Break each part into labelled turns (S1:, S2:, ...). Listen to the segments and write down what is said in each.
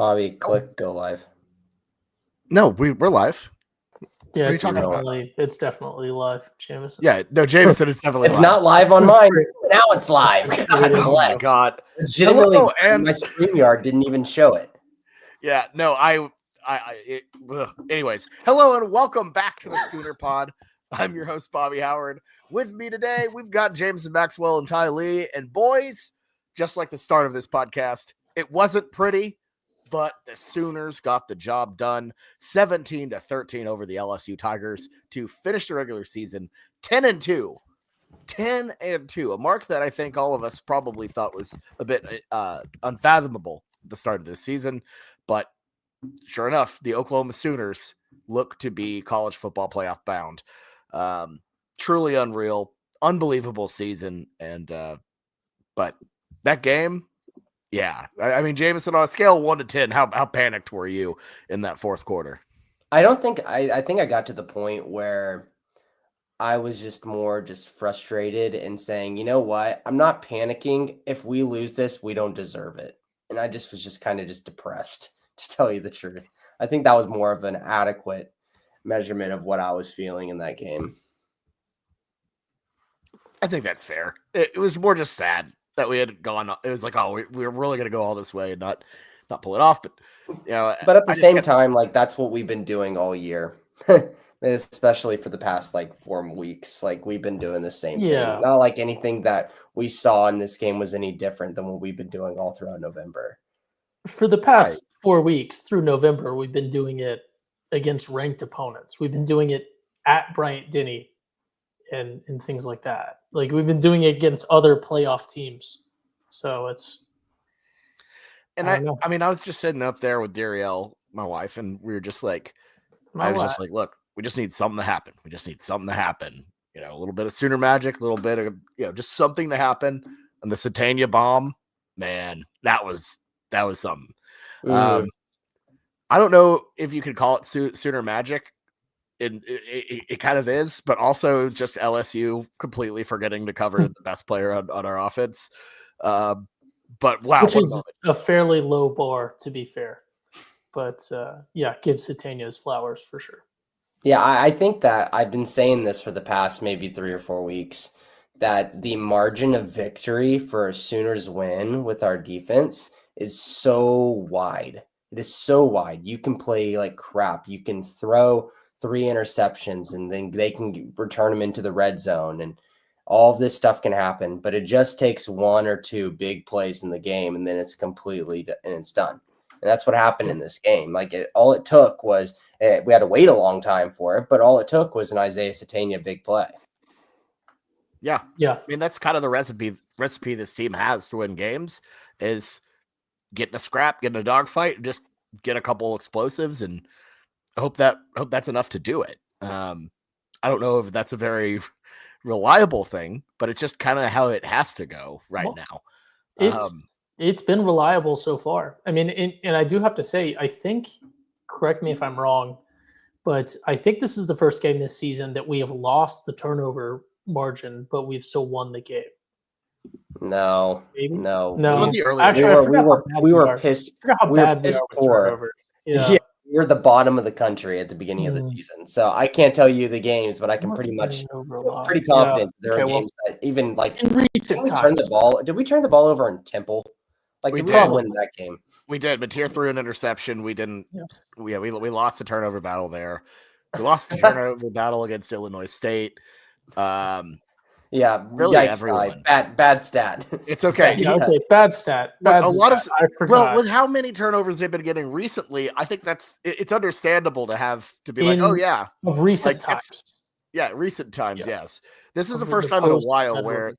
S1: Bobby, click go live.
S2: No, we're live.
S3: Yeah,
S2: What are
S3: it's
S2: you talking about?
S3: definitely live, Jameson.
S2: Yeah, no, Jameson is definitely
S1: It's
S2: live.
S1: not live on mine. Now it's live. God
S2: Oh my
S1: bless.
S2: God.
S1: Legitimately,
S2: Hello, and-
S1: my StreamYard didn't even show it.
S2: Yeah, no, anyways, hello and welcome back to the Schooner Pod. I'm your host, Bobby Howard. With me today, we've got Jameson Maxwell and Ty Lee. And boys, just like the start of this podcast, it wasn't pretty, but the Sooners got the job done, 17-13 over the LSU Tigers to finish the regular season 10-2. 10-2, a mark that I think all of us probably thought was a bit unfathomable at the start of this season. But sure enough, the Oklahoma Sooners look to be college football playoff bound. Truly unreal, unbelievable season. And but that game, yeah. I mean, Jameson, on a scale of 1 to 10, how panicked were you in that fourth quarter?
S1: I think I got to the point where I was just frustrated and saying, you know what? I'm not panicking. If we lose this, we don't deserve it. And I was kind of depressed, to tell you the truth. I think that was more of an adequate measurement of what I was feeling in that game.
S2: I think that's fair. It was more just sad that we had gone. It was like, oh, we were really going to go all this way and not pull it off. But
S1: but at the same time, like, that's what we've been doing all year. Especially for the past 4 weeks. We've been doing the same thing. Not like anything that we saw in this game was any different than what we've been doing all throughout November.
S3: For the past 4 weeks through November, we've been doing it against ranked opponents. We've been doing it at Bryant-Denny and things like that. We've been doing it against other playoff teams. So it's.
S2: And I mean, I was just sitting up there with Darielle, my wife, and we were just like, just like, look, we just need something to happen. We just need something to happen. A little bit of Sooner magic, a little bit of, just something to happen. And the Satania bomb, man, that was something. I don't know if you could call it Sooner magic. It kind of is, but also just LSU completely forgetting to cover the best player on our offense. But wow,
S3: which is a fairly low bar, to be fair. But give Satania his flowers for sure.
S1: Yeah, I think that I've been saying this for the past maybe 3 or 4 weeks, that the margin of victory for a Sooners win with our defense is so wide. It is so wide. You can play like crap. You can throw 3 interceptions and then they can return them into the red zone, and all of this stuff can happen. But it just takes 1 or 2 big plays in the game, and then it's done. And that's what happened in this game. All it took was, we had to wait a long time for it, but all it took was an Isaiah Satania big play.
S2: Yeah. I mean, that's kind of the recipe this team has to win games, is getting a scrap, getting a dogfight, just get a couple explosives, and I hope that's enough to do it. I don't know if that's a very reliable thing, but it's just kind of how it has to go now.
S3: It's been reliable so far. I mean, and I do have to say, I think, correct me if I'm wrong, but I think this is the first game this season that we have lost the turnover margin, but we've still won the game.
S1: No.
S3: Actually,
S1: we were pissed.
S3: I forgot how bad we are with turnovers.
S1: Yeah, we were the bottom of the country at the beginning of the season. So I can't tell you the games, but I can pretty confident there are games that even
S3: in recent times.
S1: Did we turn the ball over in Temple? We did win that game.
S2: We did, but Tier threw an interception. We didn't. Yeah. We lost the turnover battle there. We lost the turnover battle against Illinois State. Really,
S1: everyone. Bad stat.
S2: It's okay.
S3: Okay, bad stat.
S2: A lot of with how many turnovers they've been getting recently, I think it's understandable to be
S3: of recent times.
S2: Recent times. Yes, this is the first time in a while where.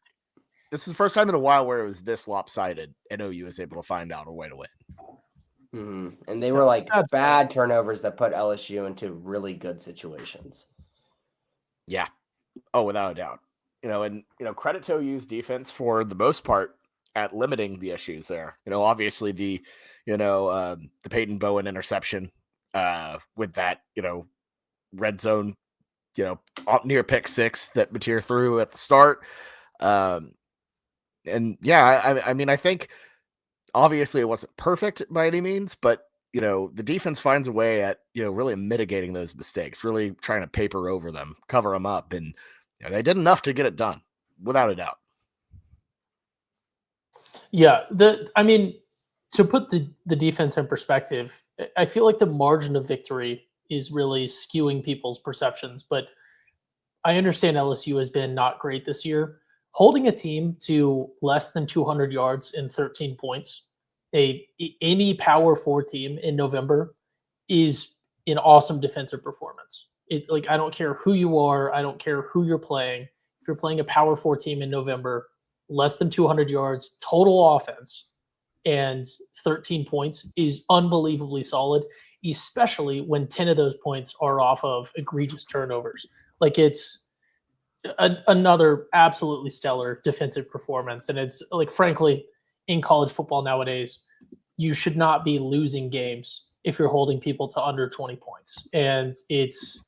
S2: This is the first time in a while where it was this lopsided, and OU was able to find out a way to win.
S1: Mm-hmm. And they were bad turnovers that put LSU into really good situations.
S2: Yeah. Oh, without a doubt. And credit to OU's defense for the most part at limiting the issues there. Obviously the Peyton Bowen interception with that, red zone, near pick 6 that Mateer threw at the start. And I mean, I think obviously it wasn't perfect by any means, but the defense finds a way at, really mitigating those mistakes, really trying to paper over them, cover them up. And they did enough to get it done, without a doubt.
S3: Yeah. To put the defense in perspective, I feel like the margin of victory is really skewing people's perceptions. But I understand LSU has been not great this year. Holding a team to less than 200 yards and 13 points, any Power 4 team in November, is an awesome defensive performance. I don't care who you are, I don't care who you're playing. If you're playing a Power 4 team in November, less than 200 yards total offense and 13 points is unbelievably solid, especially when 10 of those points are off of egregious turnovers. It's another absolutely stellar defensive performance. And it's frankly, in college football nowadays, you should not be losing games if you're holding people to under 20 points. And it's,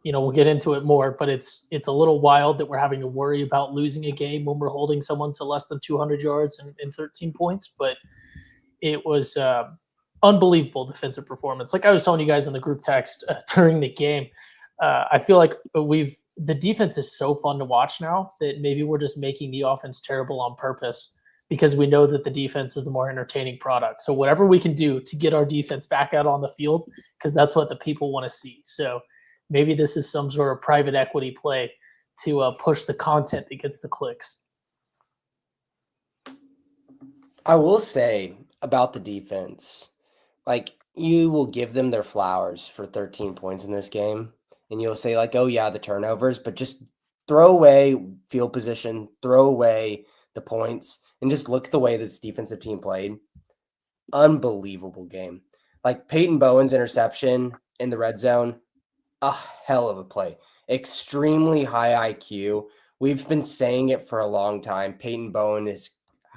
S3: we'll get into it more, but it's a little wild that we're having to worry about losing a game when we're holding someone to less than 200 yards and 13 points. But it was unbelievable defensive performance. Like I was telling you guys in the group text during the game, I feel like the defense is so fun to watch now that maybe we're just making the offense terrible on purpose because we know that the defense is the more entertaining product. So whatever we can do to get our defense back out on the field, because that's what the people want to see. So maybe this is some sort of private equity play to push the content that gets the clicks.
S1: I will say about the defense, you will give them their flowers for 13 points in this game. And you'll say oh yeah, the turnovers, but just throw away field position, throw away the points, and just look at the way this defensive team played. Unbelievable game. Peyton Bowen's interception in the red zone, a hell of a play. Extremely high IQ. We've been saying it for a long time. Peyton Bowen has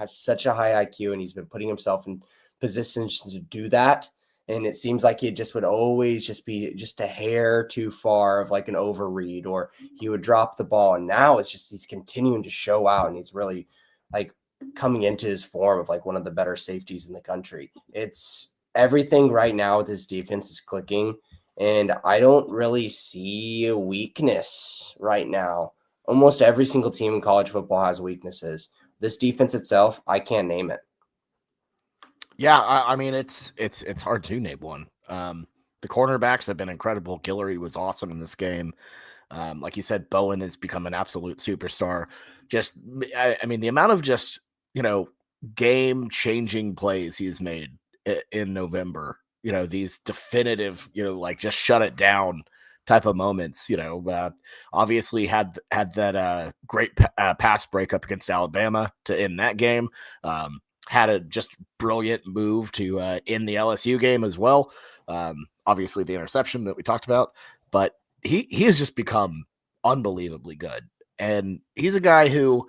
S1: such a high IQ, and he's been putting himself in positions to do that. And it seems like it just would always just be just a hair too far of an overread, or he would drop the ball. And now it's just he's continuing to show out, and he's really coming into his form of one of the better safeties in the country. It's everything right now with his defense is clicking, and I don't really see a weakness right now. Almost every single team in college football has weaknesses. This defense itself, I can't name it.
S2: Yeah, I mean, it's hard to name one. The cornerbacks have been incredible. Guillory was awesome in this game. Like you said, Bowen has become an absolute superstar. The amount of game-changing plays he's made in November, these definitive, just shut it down type of moments, obviously had that great pass breakup against Alabama to end that game. Had a just brilliant move to end the LSU game as well. Obviously the interception that we talked about, but he has just become unbelievably good. And he's a guy who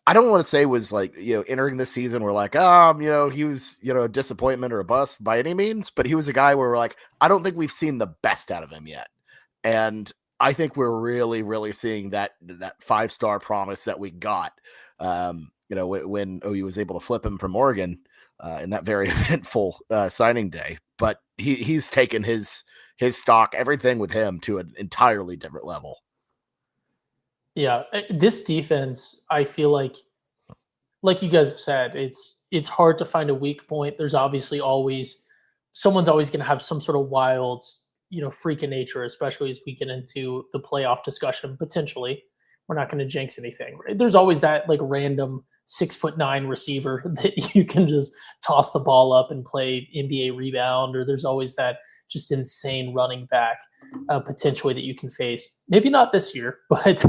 S2: I don't want to say was entering this season, we're he was, a disappointment or a bust by any means, but he was a guy where we're I don't think we've seen the best out of him yet. And I think we're really, really seeing that 5-star promise that we got. When OU was able to flip him from Oregon in that very eventful signing day. But he's taken his stock, everything with him, to an entirely different level.
S3: Yeah, this defense, I feel like you guys have said, it's hard to find a weak point. There's obviously someone's always going to have some sort of wild, freak of nature, especially as we get into the playoff discussion, potentially. We're not going to jinx anything. Right? There's always that random 6'9" receiver that you can just toss the ball up and play NBA rebound, or there's always that just insane running back potentially that you can face. Maybe not this year, but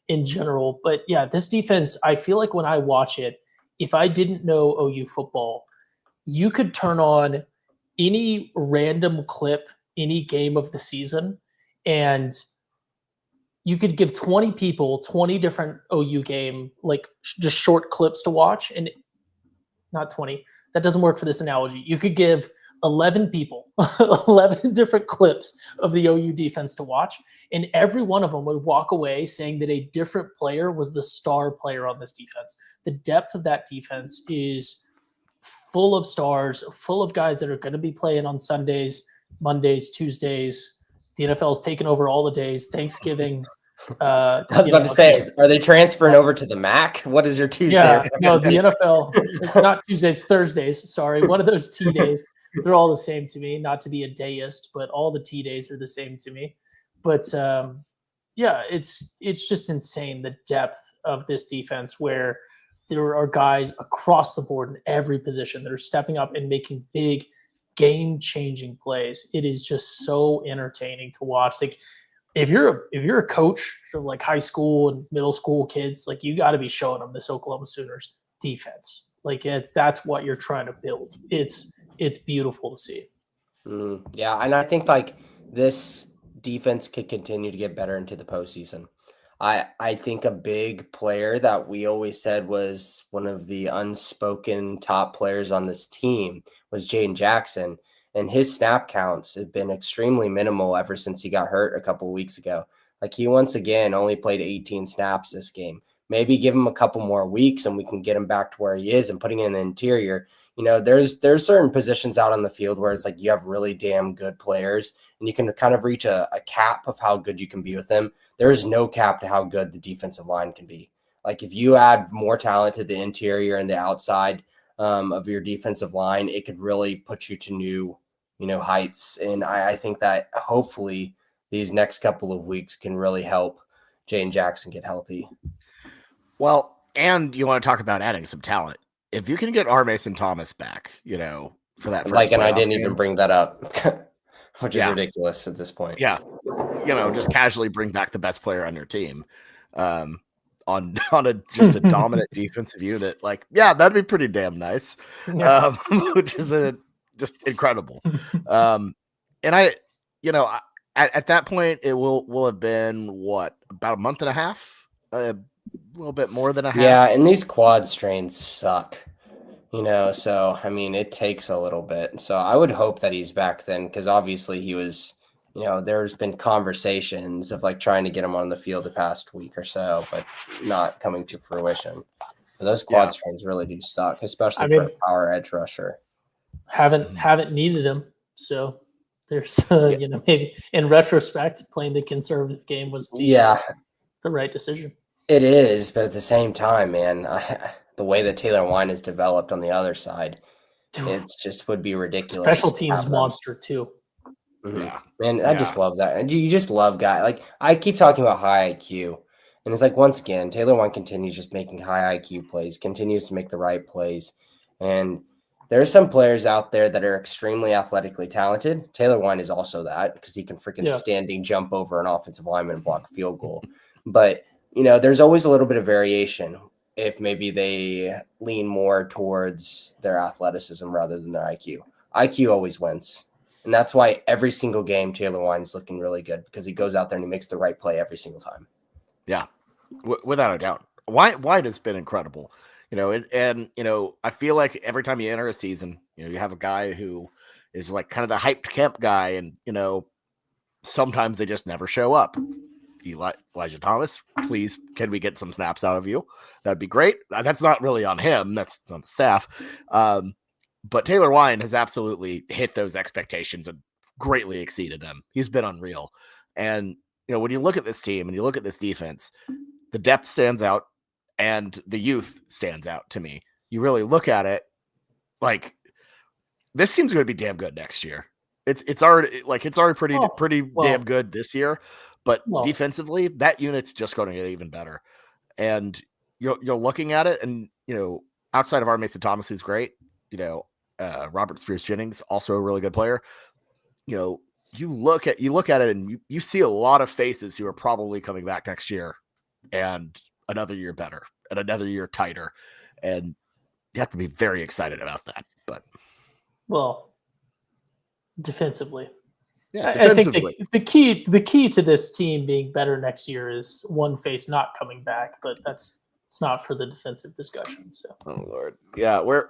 S3: in general. But yeah, this defense, I feel like when I watch it, if I didn't know OU football, you could turn on any random clip, any game of the season, and you could give 20 people 20 different OU game, just short clips to watch. And not 20. That doesn't work for this analogy. You could give 11 people 11 different clips of the OU defense to watch. And every one of them would walk away saying that a different player was the star player on this defense. The depth of that defense is full of stars, full of guys that are going to be playing on Sundays, Mondays, Tuesdays. The NFL's taken over all the days. Thanksgiving.
S1: I was about to say, are they transferring over to the MAC? What is your Tuesday?
S3: Yeah, no, the NFL, not Tuesdays, Thursdays. Sorry, one of those T days. They're all the same to me. Not to be a dayist, but all the T days are the same to me. But yeah, it's just insane the depth of this defense, where there are guys across the board in every position that are stepping up and making big, game-changing plays. It is just so entertaining to watch. Like, if you're a coach for like high school and middle school kids, like, you got to be showing them this Oklahoma Sooners defense. Like, that's what you're trying to build. It's beautiful to see.
S1: Yeah, and I think like this defense could continue to get better into the postseason. I think a big player that we always said was one of the unspoken top players on this team was Jaden Jackson. And his snap counts have been extremely minimal ever since he got hurt a couple of weeks ago. Like, he once again only played 18 snaps this game. Maybe give him a couple more weeks and we can get him back to where he is. And putting in the interior, there's certain positions out on the field where it's like you have really damn good players and you can kind of reach a cap of how good you can be with them. There is no cap to how good the defensive line can be. Like, if you add more talent to the interior and the outside of your defensive line, it could really put you to new heights. And I think that hopefully these next couple of weeks can really help Jaden Jackson get healthy.
S2: Well, and you want to talk about adding some talent. If you can get R. Mason Thomas back, for that first
S1: and I didn't
S2: game,
S1: even bring that up, which is ridiculous at this point.
S2: Yeah. Just casually bring back the best player on your team on just a dominant defensive unit. Like, yeah, that'd be pretty damn nice. Which is just incredible. And at that point, it will have been about a month and a half, a little bit more than a half.
S1: Yeah, and these quad strains suck, so I mean, it takes a little bit. So I would hope that he's back then, because obviously he was, there's been conversations of like trying to get him on the field the past week or so, but not coming to fruition. But those quad strains really do suck, especially for a power edge rusher.
S3: Haven't needed him, so there's maybe in retrospect, playing the conservative game was the right decision.
S1: It is, but at the same time, man, the way that Taylor Wine is developed on the other side, it's just would be ridiculous.
S3: Special teams monster too.
S1: Mm-hmm. Yeah, man, I just love that. And you just love guys. Like, I keep talking about high IQ, and it's like, once again, Taylor Wine continues just making high IQ plays, continues to make the right plays, and there are some players out there that are extremely athletically talented. Taylor Wine is also that, because he can freaking standing jump over an offensive lineman and block a field goal. But there's always a little bit of variation if maybe they lean more towards their athleticism rather than their IQ. IQ always wins. And that's why every single game Taylor Wine is looking really good, because he goes out there and he makes the right play every single time.
S2: Yeah, without a doubt. Wine has been incredible. I feel like every time you enter a season, you have a guy who is like kind of the hyped camp guy, and, sometimes they just never show up. Elijah Thomas, please, can we get some snaps out of you? That'd be great. That's not really on him. That's on the staff. But Taylor Wine has absolutely hit those expectations and greatly exceeded them. He's been unreal. And, when you look at this team and you look at this defense, the depth stands out and the youth stands out to me. You really look at it, like, this team's going to be damn good next year. It's already pretty damn good this year. But defensively, that unit's just going to get even better. And you're looking at it, and outside of R. Mason Thomas, who's great, Robert Spears Jennings, also a really good player. You look at it, and you see a lot of faces who are probably coming back next year, and another year better, and another year tighter, and you have to be very excited about that. But
S3: defensively.
S2: Yeah,
S3: I think the key to this team being better next year is one face not coming back, but it's not for the defensive discussion. So,
S2: oh Lord, yeah, we're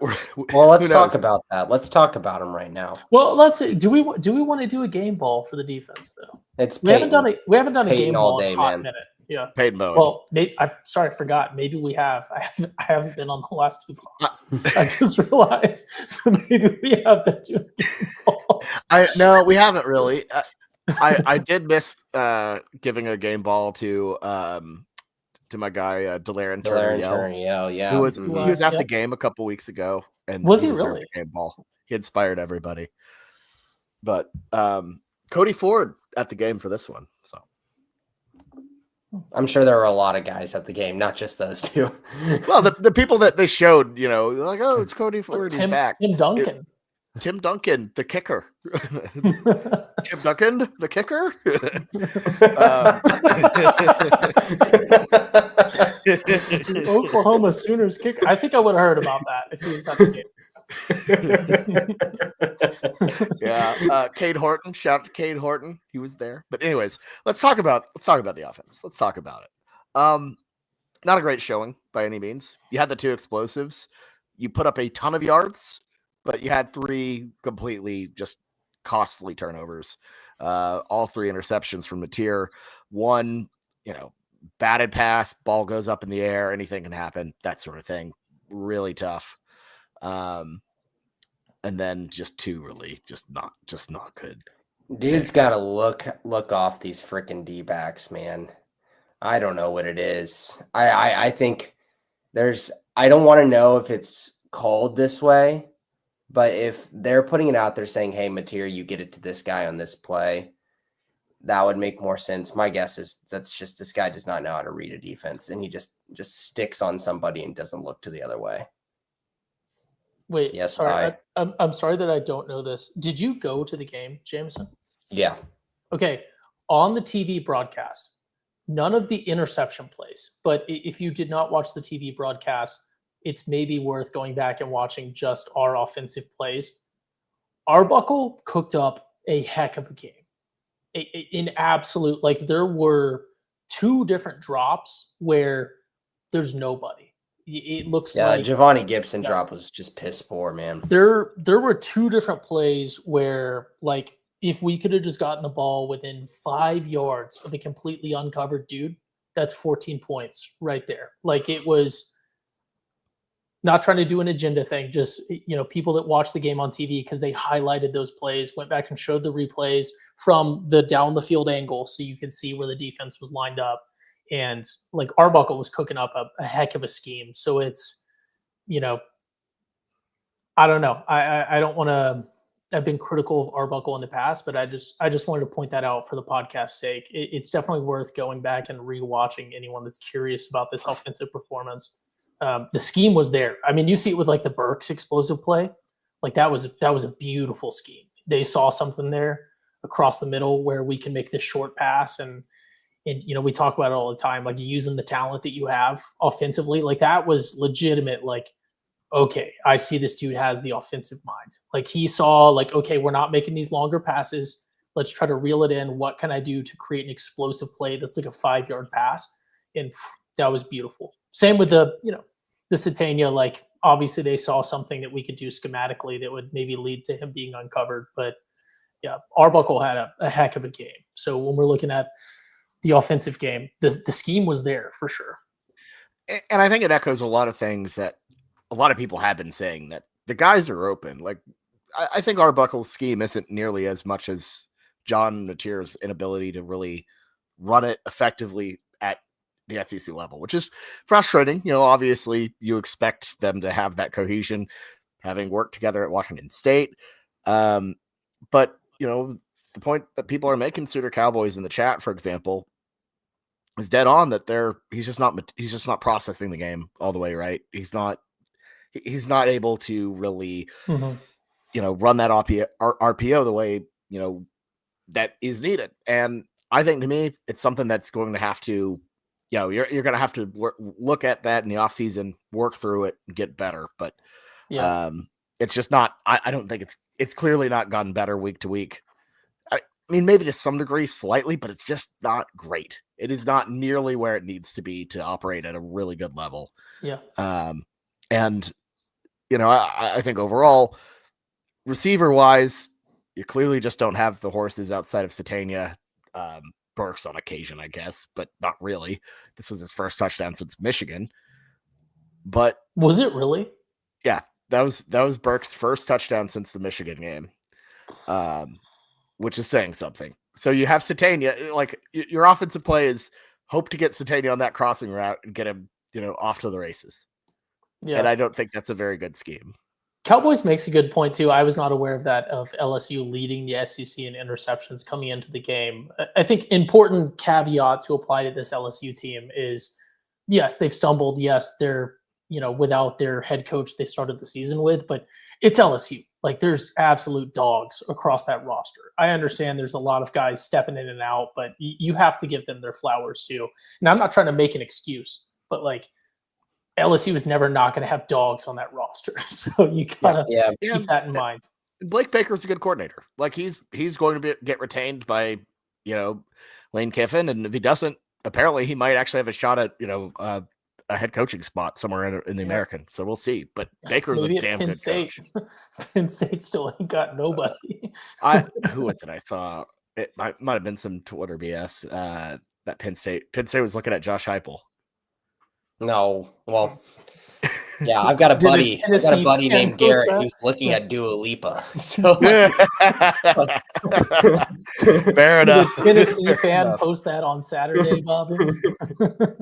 S1: well. Let's talk about that. Let's talk about them right now.
S3: Well, let's see. Do we want to do a game ball for the defense though?
S1: It's
S3: we haven't done a game
S1: all
S3: ball
S1: day,
S3: in a hot
S1: man.
S3: minute. Yeah.
S2: Peyton Bowen.
S3: Well, I'm sorry, I forgot. Maybe we have. I haven't been on the last 2 pods. I just realized. So maybe we have been doing game balls.
S2: No, we haven't really. I did miss giving a game ball to my guy Delaren Turner,
S1: yeah.
S2: who was
S1: Mhm.
S2: he was at the
S3: Yep.
S2: game a couple weeks ago, and
S3: Was he
S2: deserved
S3: really?
S2: a game ball. He inspired everybody. But Cody Ford at the game for this one, so.
S1: I'm sure there were a lot of guys at the game, not just those two.
S2: Well, the people that they showed, like, oh, it's Cody Ford, he's back.
S3: Tim Duncan.
S2: Tim Duncan, the kicker. Tim Duncan, the kicker.
S3: Oklahoma Sooners kicker. I think I would have heard about that if he was at the game.
S2: Yeah, Cade Horton. Shout out to Cade Horton. He was there. But anyways, let's talk about the offense. Let's talk about it. Not a great showing by any means. You had the 2 explosives. You put up a ton of yards, but you had 3 completely just costly turnovers. All 3 interceptions from Mateer. 1, batted pass, ball goes up in the air, anything can happen, that sort of thing. Really tough. And then just 2 really just not good.
S1: Dude's got to look off these freaking D-backs, man. I don't know what it is. I think I don't want to know if it's called this way, but if they're putting it out there saying, hey, Mateer, you get it to this guy on this play, that would make more sense. My guess is that's just this guy does not know how to read a defense, and he just sticks on somebody and doesn't look to the other way.
S3: Wait,
S1: yes,
S3: sorry. I'm sorry that I don't know this. Did you go to the game, Jameson?
S1: Yeah.
S3: Okay. On the TV broadcast, none of the interception plays, but if you did not watch the TV broadcast, it's maybe worth going back and watching just our offensive plays. Arbuckle cooked up a heck of a game. In absolute, there were 2 different drops where there's nobody. It looks like
S1: Giovanni Gibson drop was just piss poor, man.
S3: There were 2 different plays where, if we could have just gotten the ball within 5 yards of a completely uncovered dude, that's 14 points right there. It was not trying to do an agenda thing, just, people that watch the game on TV because they highlighted those plays, went back and showed the replays from the down the field angle so you could see where the defense was lined up. And Arbuckle was cooking up a heck of a scheme. So it's, I don't know. I don't want to. I've been critical of Arbuckle in the past, but I just wanted to point that out for the podcast's sake. It's definitely worth going back and rewatching. Anyone that's curious about this offensive performance, the scheme was there. I mean, you see it with the Burks explosive play. That was a beautiful scheme. They saw something there across the middle where we can make this short pass and we talk about it all the time, using the talent that you have offensively. That was legitimate. Okay, I see this dude has the offensive mind. He saw, okay, we're not making these longer passes. Let's try to reel it in. What can I do to create an explosive play that's a 5-yard pass? And that was beautiful. Same with the Satania. Obviously they saw something that we could do schematically that would maybe lead to him being uncovered. But yeah, Arbuckle had a heck of a game. So when we're looking at the offensive game, the scheme was there for sure.
S2: And I think it echoes a lot of things that a lot of people have been saying, that the guys are open. I think Arbuckle's scheme isn't nearly as much as John Mateer's inability to really run it effectively at the SEC level, which is frustrating. Obviously you expect them to have that cohesion, having worked together at Washington State. But the point that people are making, Suitor Cowboys in the chat, for example, is dead on, that he's just not processing the game all the way right. He's not able to really, run that RPO the way, that is needed. And I think, to me, it's something that's going to have to, you're going to have to look at that in the offseason, work through it, and get better. But it's just not, I don't think it's clearly not gotten better week to week. I mean, maybe to some degree slightly, but it's just not great. It is not nearly where it needs to be to operate at a really good level.
S3: Yeah.
S2: And, I think overall, receiver wise, you clearly just don't have the horses outside of Satania. Burks on occasion, I guess, but not really. This was his first touchdown since Michigan. But
S3: was it really?
S2: Yeah, that was Burks' first touchdown since the Michigan game, which is saying something. So you have Satania, like your offensive play is hope to get Satania on that crossing route and get him, off to the races. Yeah. And I don't think that's a very good scheme.
S3: Cowboys makes a good point too. I was not aware of that, of LSU leading the SEC in interceptions coming into the game. I think important caveat to apply to this LSU team is, yes, they've stumbled. Yes, they're, without their head coach they started the season with, but it's LSU. Like, there's absolute dogs across that roster. I understand there's a lot of guys stepping in and out, but you have to give them their flowers too. And I'm not trying to make an excuse, but like, LSU is never not going to have dogs on that roster. So you gotta keep that in mind.
S2: Blake Baker's a good coordinator. Like, he's going to get retained by, Lane Kiffin. And if he doesn't, apparently he might actually have a shot at, a head coaching spot somewhere in the American. So we'll see. But Baker's maybe a damn good coach.
S3: Penn State still ain't got nobody.
S2: Who was it I saw? It might have been some Twitter BS that Penn State was looking at Josh Heupel.
S1: No, well, yeah, I've got a buddy. I've got a buddy named Garrett who's looking at Dua Lipa. So,
S2: fair enough.
S3: Did a Tennessee fan post that on Saturday, Bobby?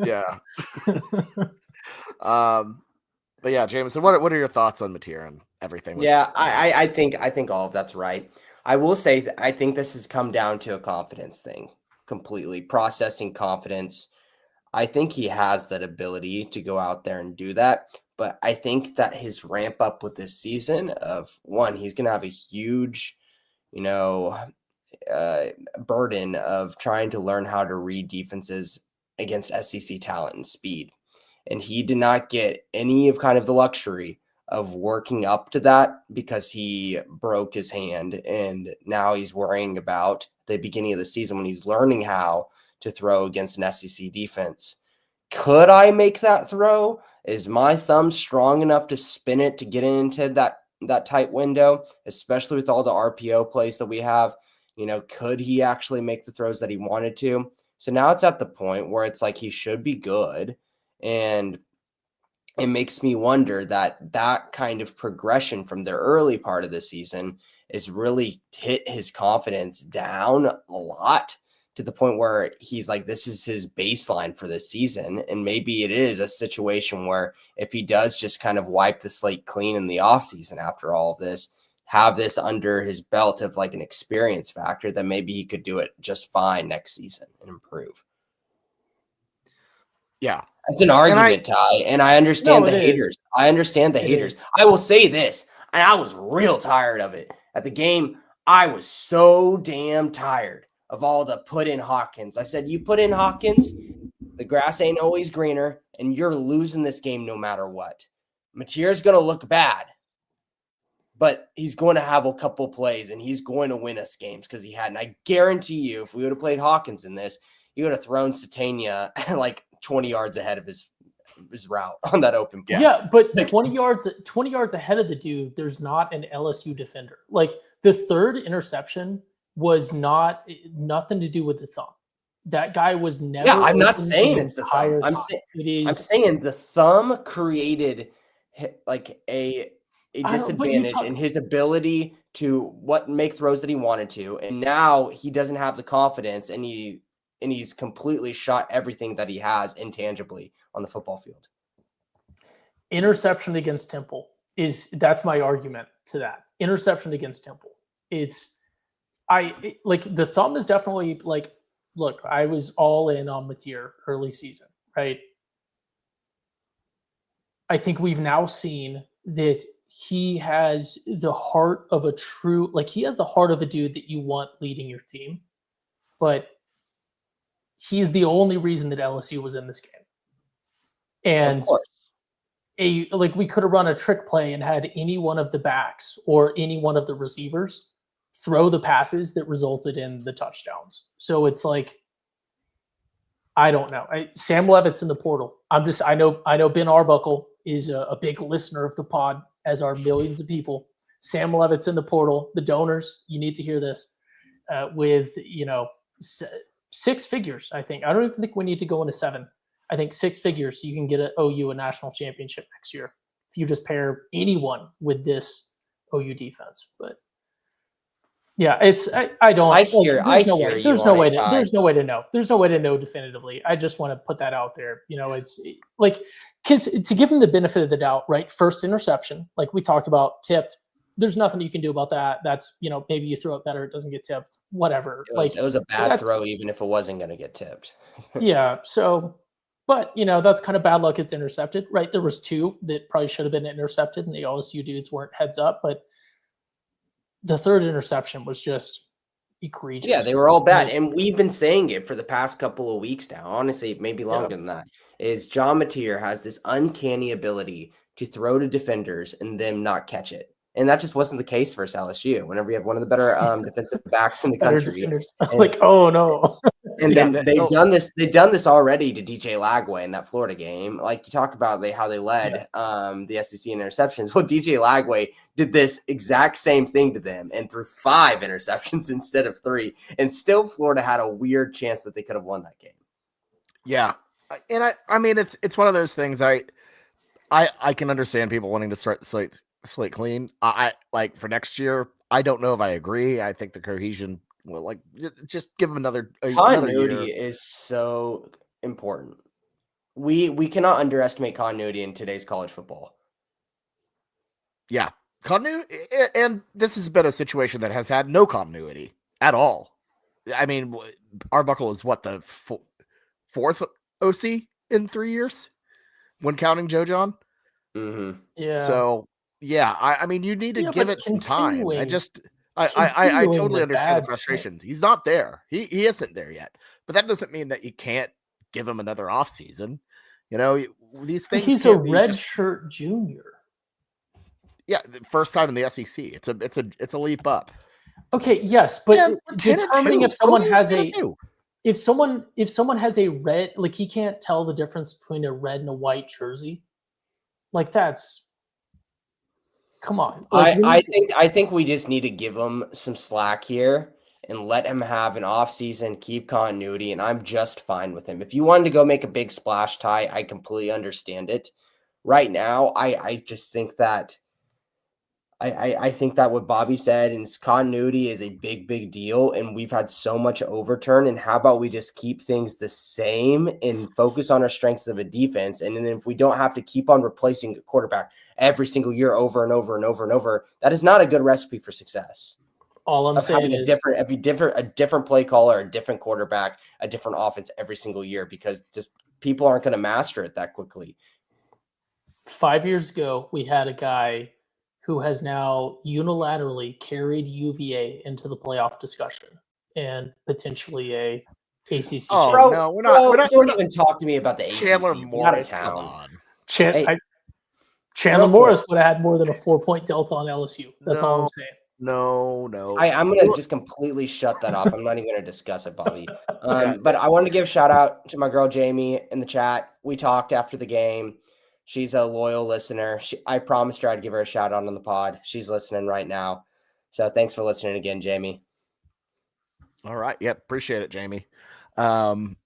S2: Yeah. But yeah, Jameson, what are your thoughts on Mateer and everything?
S1: Yeah, I think all of that's right. I will say I think this has come down to a confidence thing, completely processing confidence. I think he has that ability to go out there and do that. But I think that his ramp up with this season of one, he's going to have a huge, burden of trying to learn how to read defenses against SEC talent and speed. And he did not get any of kind of the luxury of working up to that because he broke his hand. And now he's worrying about the beginning of the season when he's learning how to throw against an SEC defense. Could I make that throw? Is my thumb strong enough to spin it to get into that tight window, especially with all the RPO plays that we have? Could he actually make the throws that he wanted to? So now it's at the point where it's like he should be good. And it makes me wonder that kind of progression from the early part of the season is really hit his confidence down a lot, to the point where he's like, this is his baseline for this season. And maybe it is a situation where if he does just kind of wipe the slate clean in the offseason after all of this, have this under his belt of like an experience factor, then maybe he could do it just fine next season and improve.
S2: Yeah.
S1: It's an argument, Ty, and I understand the haters. I understand the haters. I will say this, and I was real tired of it. At the game, I was so damn tired of all the put in Hawkins. I said, you put in Hawkins, the grass ain't always greener, and you're losing this game no matter what. Mateer's going to look bad, but he's going to have a couple plays, and he's going to win us games because he had. And I guarantee you, if we would have played Hawkins in this, he would have thrown Satania like 20 yards ahead of his route on that open play.
S3: Yeah, but 20 yards ahead of the dude, there's not an LSU defender. Like, the third interception was nothing to do with the thumb. That guy was never.
S1: Yeah, I'm not saying it's the thumb. I'm saying the thumb created like a disadvantage in his ability to make throws that he wanted to, and now he doesn't have the confidence, and he's completely shot everything that he has intangibly on the football field.
S3: Interception against Temple that's my argument to that. Interception against Temple. The thumb is definitely like, look, I was all in on Mateer early season, right? I think we've now seen that he has the heart of a he has the heart of a dude that you want leading your team, but he's the only reason that LSU was in this game. And we could have run a trick play and had any one of the backs or any one of the receivers throw the passes that resulted in the touchdowns. So it's like, I don't know. Sam Levitt's in the portal. I know Ben Arbuckle is a big listener of the pod, as are millions of people. Sam Levitt's in the portal. The donors, you need to hear this. 6 figures, I think. I don't even think we need to go into 7. I think 6 figures, you can get an OU a national championship next year if you just pair anyone with this OU defense. But yeah, I don't.
S1: I hear you
S3: There's
S1: on
S3: no way
S1: it,
S3: to.
S1: Ty.
S3: There's no way to know. There's no way to know definitively. I just want to put that out there. It's like, because to give him the benefit of the doubt, right? First interception, like we talked about, tipped. There's nothing you can do about that. That's maybe you throw it better, it doesn't get tipped, whatever.
S1: It was a bad throw, even if it wasn't going to get tipped.
S3: Yeah. So, but that's kind of bad luck. It's intercepted, right? There was 2 that probably should have been intercepted, and the LSU dudes weren't heads up, but the third interception was just egregious.
S1: Yeah, they were all bad. And we've been saying it for the past couple of weeks now. Honestly, maybe longer than that. Is John Mateer has this uncanny ability to throw to defenders and them not catch it. And that just wasn't the case versus LSU. Whenever you have one of the better defensive backs in the country.
S3: Like, oh no.
S1: And then they've done this already to DJ Lagway in that Florida game. Like, you talk about how they led the SEC in interceptions. Well, DJ Lagway did this exact same thing to them and threw 5 interceptions instead of 3. And still Florida had a weird chance that they could have won that game.
S2: Yeah. And I mean, it's one of those things I can understand people wanting to start the slate clean. I like for next year, I don't know if I agree. I think the cohesion will just give them another
S1: continuity is so important. We cannot underestimate continuity in today's college football.
S2: Yeah. Continuity, and this has been a situation that has had no continuity at all. I mean, Arbuckle is what, the 4th OC in 3 years when counting Joe John.
S1: Mm-hmm.
S3: Yeah.
S2: So yeah, I mean, you need to give it some time. I totally understand the frustration. He's not there. He isn't there yet. But that doesn't mean that you can't give him another offseason. These things.
S3: He's a redshirt junior.
S2: Yeah, the first time in the SEC. It's a leap up.
S3: Okay, yes, but determining if someone has if someone has a red, like, he can't tell the difference between a red and a white jersey. Like, that's, come on. Like,
S1: I think we just need to give him some slack here and let him have an off season, keep continuity, and I'm just fine with him. If you wanted to go make a big splash, Ty, I completely understand it. Right now, I just think that I think that what Bobby said is continuity is a big deal, and we've had so much overturn. And how about we just keep things the same and focus on our strengths of a defense? And then if we don't have to keep on replacing a quarterback every single year over and over, that is not a good recipe for success.
S3: All I'm saying is
S1: a different play caller, a different quarterback, a different offense every single year, because just people aren't going to master it that quickly.
S3: 5 years ago, we had a guy who has now unilaterally carried UVA into the playoff discussion and potentially a ACC.
S2: Oh,
S1: bro,
S2: no, we're not.
S1: Don't even talk to me about the ACC.
S2: Chandler Morris,
S1: come
S2: on.
S3: Chandler Morris would have had more than a 4-point delta on LSU. That's all I'm saying.
S2: No.
S1: I'm going to just completely shut that off. I'm not even going to discuss it, Bobby. But I wanted to give a shout out to my girl Jamie in the chat. We talked after the game. She's a loyal listener. I promised her I'd give her a shout out on the pod. She's listening right now. So thanks for listening again, Jamie.
S2: All right. Yep. Appreciate it, Jamie. And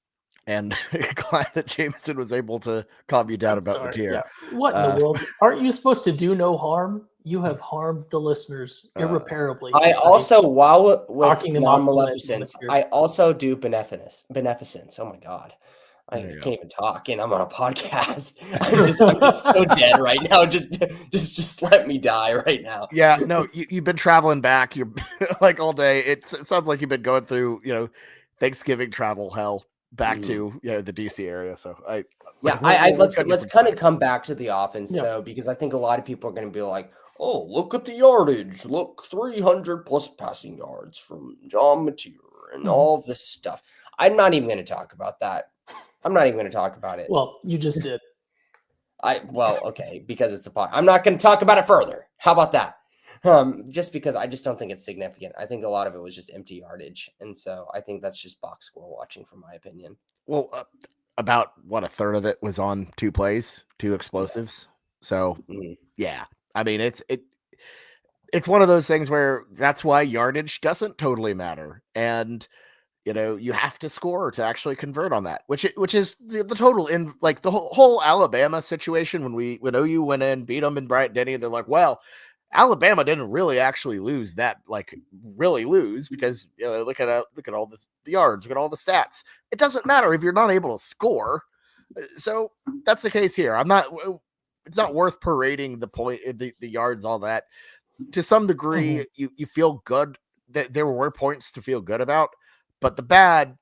S2: glad that Jameson was able to calm you down about Mateer.
S3: Yeah. What in the world? Aren't you supposed to do no harm? You have harmed the listeners irreparably.
S1: I also, while with non-maleficence,
S3: I
S1: also do beneficence. Oh my God. I can't even talk, and I'm on a podcast. I'm just so dead right now. Just let me die right now.
S2: Yeah, no, you've been traveling back. You're like all day. It sounds like you've been going through, Thanksgiving travel hell back to the DC area. So
S1: let's kind of come back to the offense though, because I think a lot of people are going to be like, oh, look at the yardage. Look, 300 plus passing yards from John Mateer and all of this stuff. I'm not even going to talk about that. I'm not even going to talk about it.
S3: Well, you just did.
S1: Okay, because it's a pod. I'm not going to talk about it further. How about that? Just because I just don't think it's significant. I think a lot of it was just empty yardage. And so I think that's just box score watching, from my opinion.
S2: Well, about a third of it was on 2 plays, 2 explosives. So yeah, I mean, it's one of those things where that's why yardage doesn't totally matter. And you have to score to actually convert on that, which is the total in like the whole Alabama situation when OU went in, beat them in Bryant-Denny, and they're like, well, Alabama didn't really actually lose that, really lose, because look at all the yards, look at all the stats. It doesn't matter if you're not able to score. So that's the case here. It's not worth parading the yards, all that. To some degree, you feel good that there were points to feel good about. But the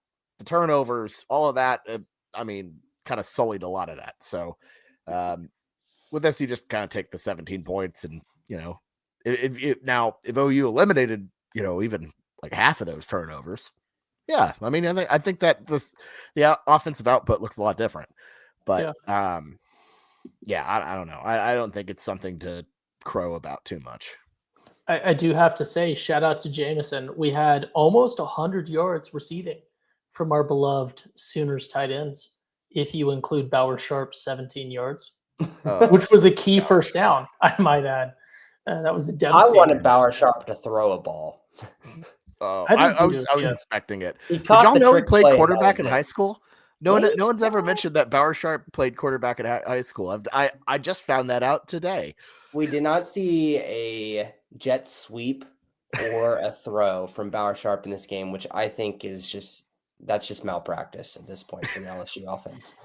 S2: turnovers, all of that, kind of sullied a lot of that. So with this, you just kind of take the 17 points and, if OU eliminated, even like half of those turnovers, yeah, I think that the offensive output looks a lot different. But I don't know. I don't think it's something to crow about too much.
S3: I do have to say, shout out to Jameson. We had almost 100 yards receiving from our beloved Sooners tight ends, if you include Bauer Sharp's 17 yards, which was a key first down, I might add. That was a devastating.
S1: I wanted Bauer Sharp to throw a ball.
S2: I was expecting it. Did
S1: y'all
S2: know he played quarterback in high school? No one's ever mentioned that Bauer Sharp played quarterback at high school. I just found that out today.
S1: We did not see a jet sweep or a throw from Bauer Sharp in this game, which I think is just malpractice at this point for the LSU offense.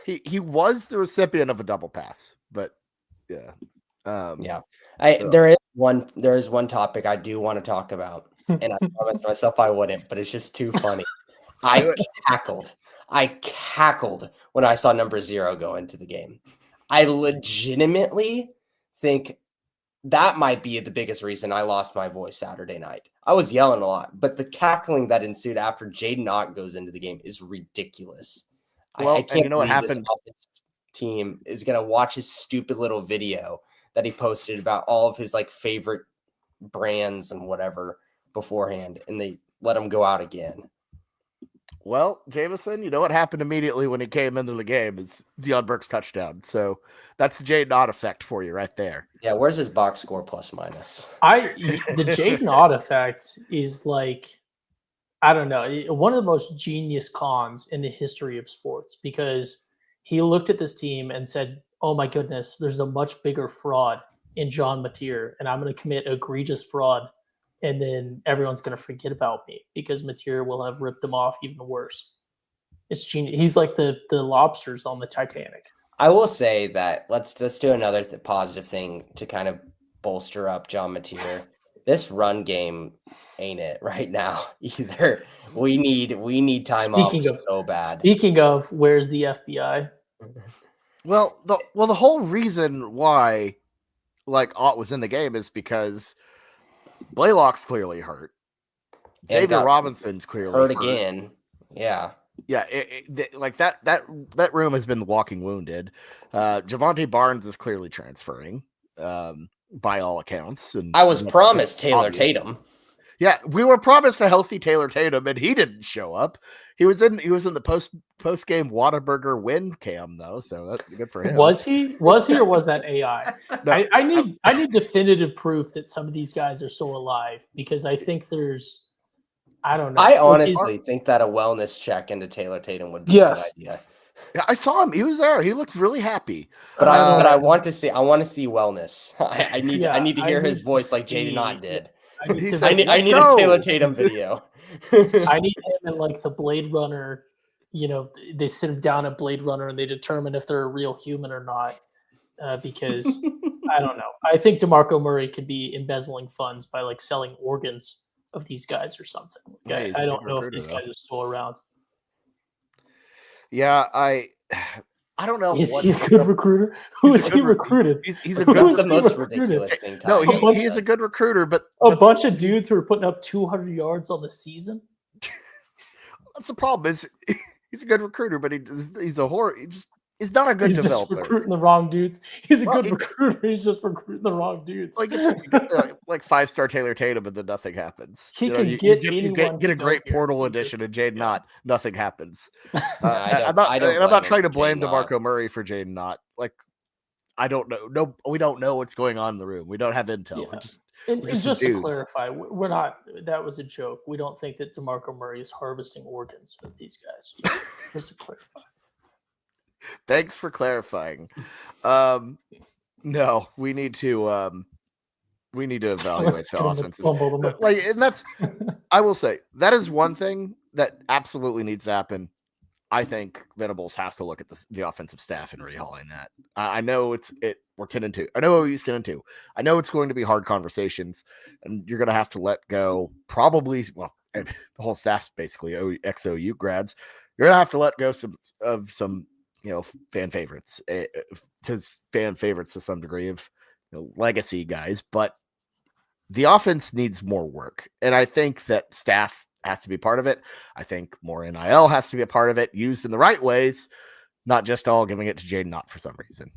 S2: He was the recipient of a double pass, but yeah.
S1: There is one topic I do want to talk about, and I promised myself I wouldn't, but it's just too funny. I cackled when I saw number 0 go into the game. I legitimately think that might be the biggest reason I lost my voice Saturday night. I was yelling a lot, but the cackling that ensued after Jaden Ott goes into the game is ridiculous.
S2: Well,
S1: I can't
S2: what happened.
S1: This team is going to watch his stupid little video that he posted about all of his favorite brands and whatever beforehand, and they let him go out again.
S2: Well, Jameson, what happened immediately when he came into the game is Deion Burke's touchdown. So that's the Jaden Ott effect for you right there.
S1: Yeah, where's his box score plus minus?
S3: The Jaden Ott effect is I don't know, one of the most genius cons in the history of sports, because he looked at this team and said, oh my goodness, there's a much bigger fraud in John Mateer, and I'm going to commit egregious fraud, and then everyone's going to forget about me because Mateer will have ripped them off even worse. It's genius. He's like the lobsters on the Titanic.
S1: I will say that let's do another positive thing to kind of bolster up John Mateer. This run game ain't it right now either. We need timeouts so bad.
S3: Speaking of, where's the FBI?
S2: Well, the whole reason why Ott was in the game is because Blaylock's clearly hurt. Xavier Robinson's clearly hurt
S1: again. Yeah.
S2: Yeah, that room has been walking wounded. Javonte Barnes is clearly transferring, by all accounts. And
S1: I was promised Taylor Tatum.
S2: Yeah, we were promised a healthy Taylor Tatum, and he didn't show up. He was in the post game Whataburger win cam though, so that's good for him.
S3: Was he or was that AI? No, I need definitive proof that some of these guys are still alive, because I think there's, I don't know.
S1: I honestly think that a wellness check into Taylor Tatum would be a good idea.
S2: Yeah, I saw him. He was there. He looked really happy.
S1: But I want to see wellness. I need to hear his voice like Jaden Ott did. I need a Taylor Tatum video.
S3: I need him in the Blade Runner. They sit him down at Blade Runner and they determine if they're a real human or not. Because I don't know. I think DeMarco Murray could be embezzling funds by selling organs of these guys or something. I don't know if these guys are still around.
S2: Yeah, I don't know.
S3: Is he a good recruiter? Who is he recruited?
S2: He's a good.
S1: The most ridiculous thing.
S2: No, he's a good recruiter, but
S3: a bunch of dudes who are putting up 200 yards on the season.
S2: That's the problem. Is he's a good recruiter, but he's a horror. He's not a good developer.
S3: He's just recruiting the wrong dudes. He's a good recruiter. He's just recruiting the wrong dudes.
S2: Like 5-star Taylor Tatum, and then nothing happens.
S3: He can get
S2: a great portal edition of Jaden Ott. Nothing happens. I'm not trying to blame DeMarco Murray for Jaden Ott. I don't know. No, we don't know what's going on in the room. We don't have intel.
S3: Yeah.
S2: We're
S3: And
S2: just some
S3: just to
S2: dudes.
S3: clarify, we're not. That was a joke. We don't think that DeMarco Murray is harvesting organs of these guys. Just to clarify.
S2: Thanks for clarifying. No, we need to evaluate the offensive. Like, and that's, I will say, that is one thing that absolutely needs to happen. I think Venables has to look at the offensive staff and rehauling that. I know we're 10-2. I know OU's 10-2. I know it's going to be hard conversations, and you're going to have to let go probably. Well, the whole staff's basically ex-OU grads. You're going to have to let go of some fan favorites to some degree of legacy guys, but the offense needs more work, and I think that staff has to be part of it. I think more NIL has to be a part of it, used in the right ways, not just all giving it to Jaden Knott for some reason.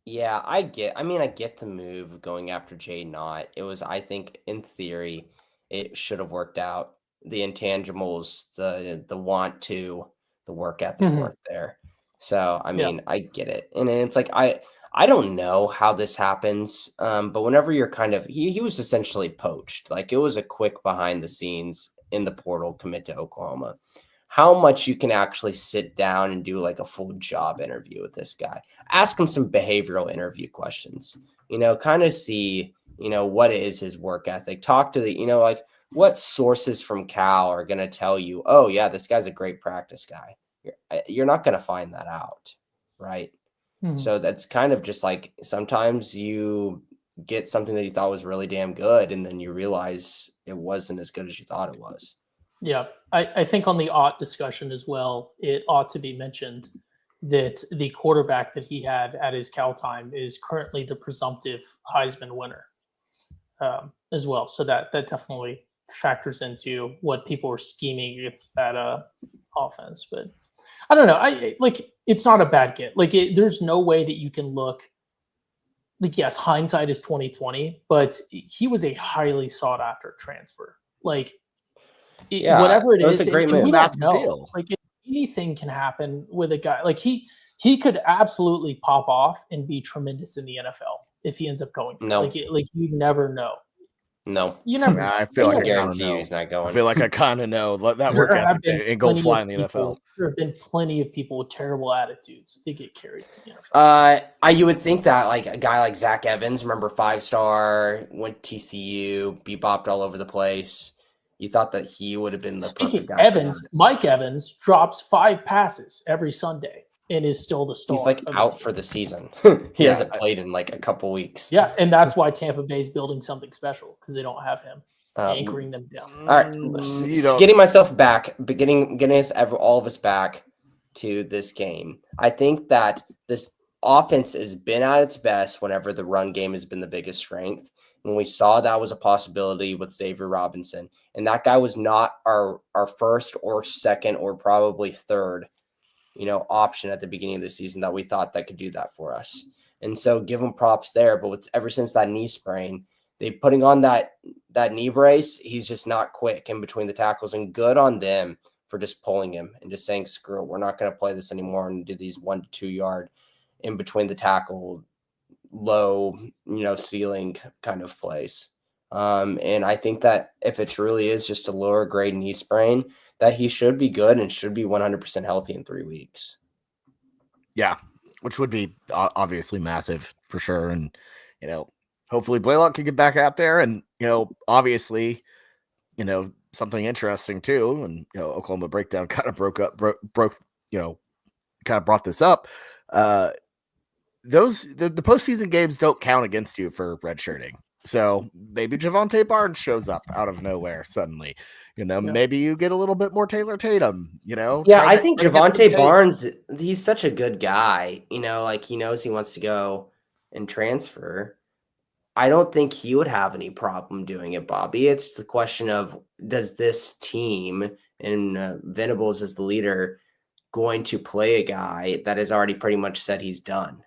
S1: Yeah, I get the move going after Jaden Knott. It was, I think, in theory, it should have worked out. The intangibles, the want to, the work ethic weren't there. So, I mean, I get it. And it's like, I don't know how this happens, but whenever you're kind of, he was essentially poached. Like, it was a quick behind the scenes in the portal commit to Oklahoma. How much you can actually sit down and do like a full job interview with this guy. Ask him some behavioral interview questions, kind of see, what is his work ethic. Talk to the, like what sources from Cal are going to tell you, oh yeah, this guy's a great practice guy. You're not going to find that out. Right. So that's kind of just like, sometimes you get something that you thought was really damn good, and then you realize it wasn't as good as you thought it was.
S3: Yeah, I think on the ought discussion as well, it ought to be mentioned that the quarterback that he had at his Cal time is currently the presumptive Heisman winner as well. So that definitely factors into what people are scheming against that offense. But I don't know. It's not a bad get. There's no way that you can look. Yes, hindsight is 2020, but he was a highly sought after transfer.
S1: Whatever it is,
S3: a great move. We don't know. Anything can happen with a guy. He could absolutely pop off and be tremendous in the NFL if he ends up going.
S1: No,
S3: you never know.
S1: No,
S3: you never.
S2: I feel like I
S1: guarantee he's not going.
S2: I feel like I kind of know. Let that work out and go fly in the NFL.
S3: There have been plenty of people with terrible attitudes that get carried in the NFL.
S1: You would think that like a guy like Zach Evans, remember 5-star, went TCU, bebopped all over the place. You thought that he would have been the perfect guy.
S3: Evans, Mike Evans drops 5 passes every Sunday and is still the star.
S1: He's like out for the season. He hasn't played in like a couple weeks.
S3: Yeah, and that's why Tampa Bay is building something special, because they don't have him anchoring them down.
S1: All right, getting myself back, getting all of us back to this game. I think that this offense has been at its best whenever the run game has been the biggest strength. When we saw that was a possibility with Xavier Robinson, and that guy was not our first or second or probably third, option at the beginning of the season that we thought that could do that for us. And so give him props there. But ever since that knee sprain, they putting on that knee brace, he's just not quick in between the tackles, and good on them for just pulling him and just saying, screw it, we're not going to play this anymore and do these 1 to 2 yard in between the tackle, low, ceiling kind of plays. And I think that if it truly is just a lower grade knee sprain, that he should be good and should be 100% healthy in 3 weeks.
S2: Yeah, which would be obviously massive for sure. And, hopefully Blaylock can get back out there. And, obviously, something interesting too. And, Oklahoma Breakdown kind of broke, kind of brought this up. The postseason games don't count against you for redshirting. So maybe Javonte Barnes shows up out of nowhere suddenly. Maybe you get a little bit more Taylor Tatum, Yeah,
S1: I think Javonte Barnes, he's such a good guy. He knows he wants to go and transfer. I don't think he would have any problem doing it, Bobby. It's the question of, does this team, and Venables as the leader, going to play a guy that has already pretty much said he's done?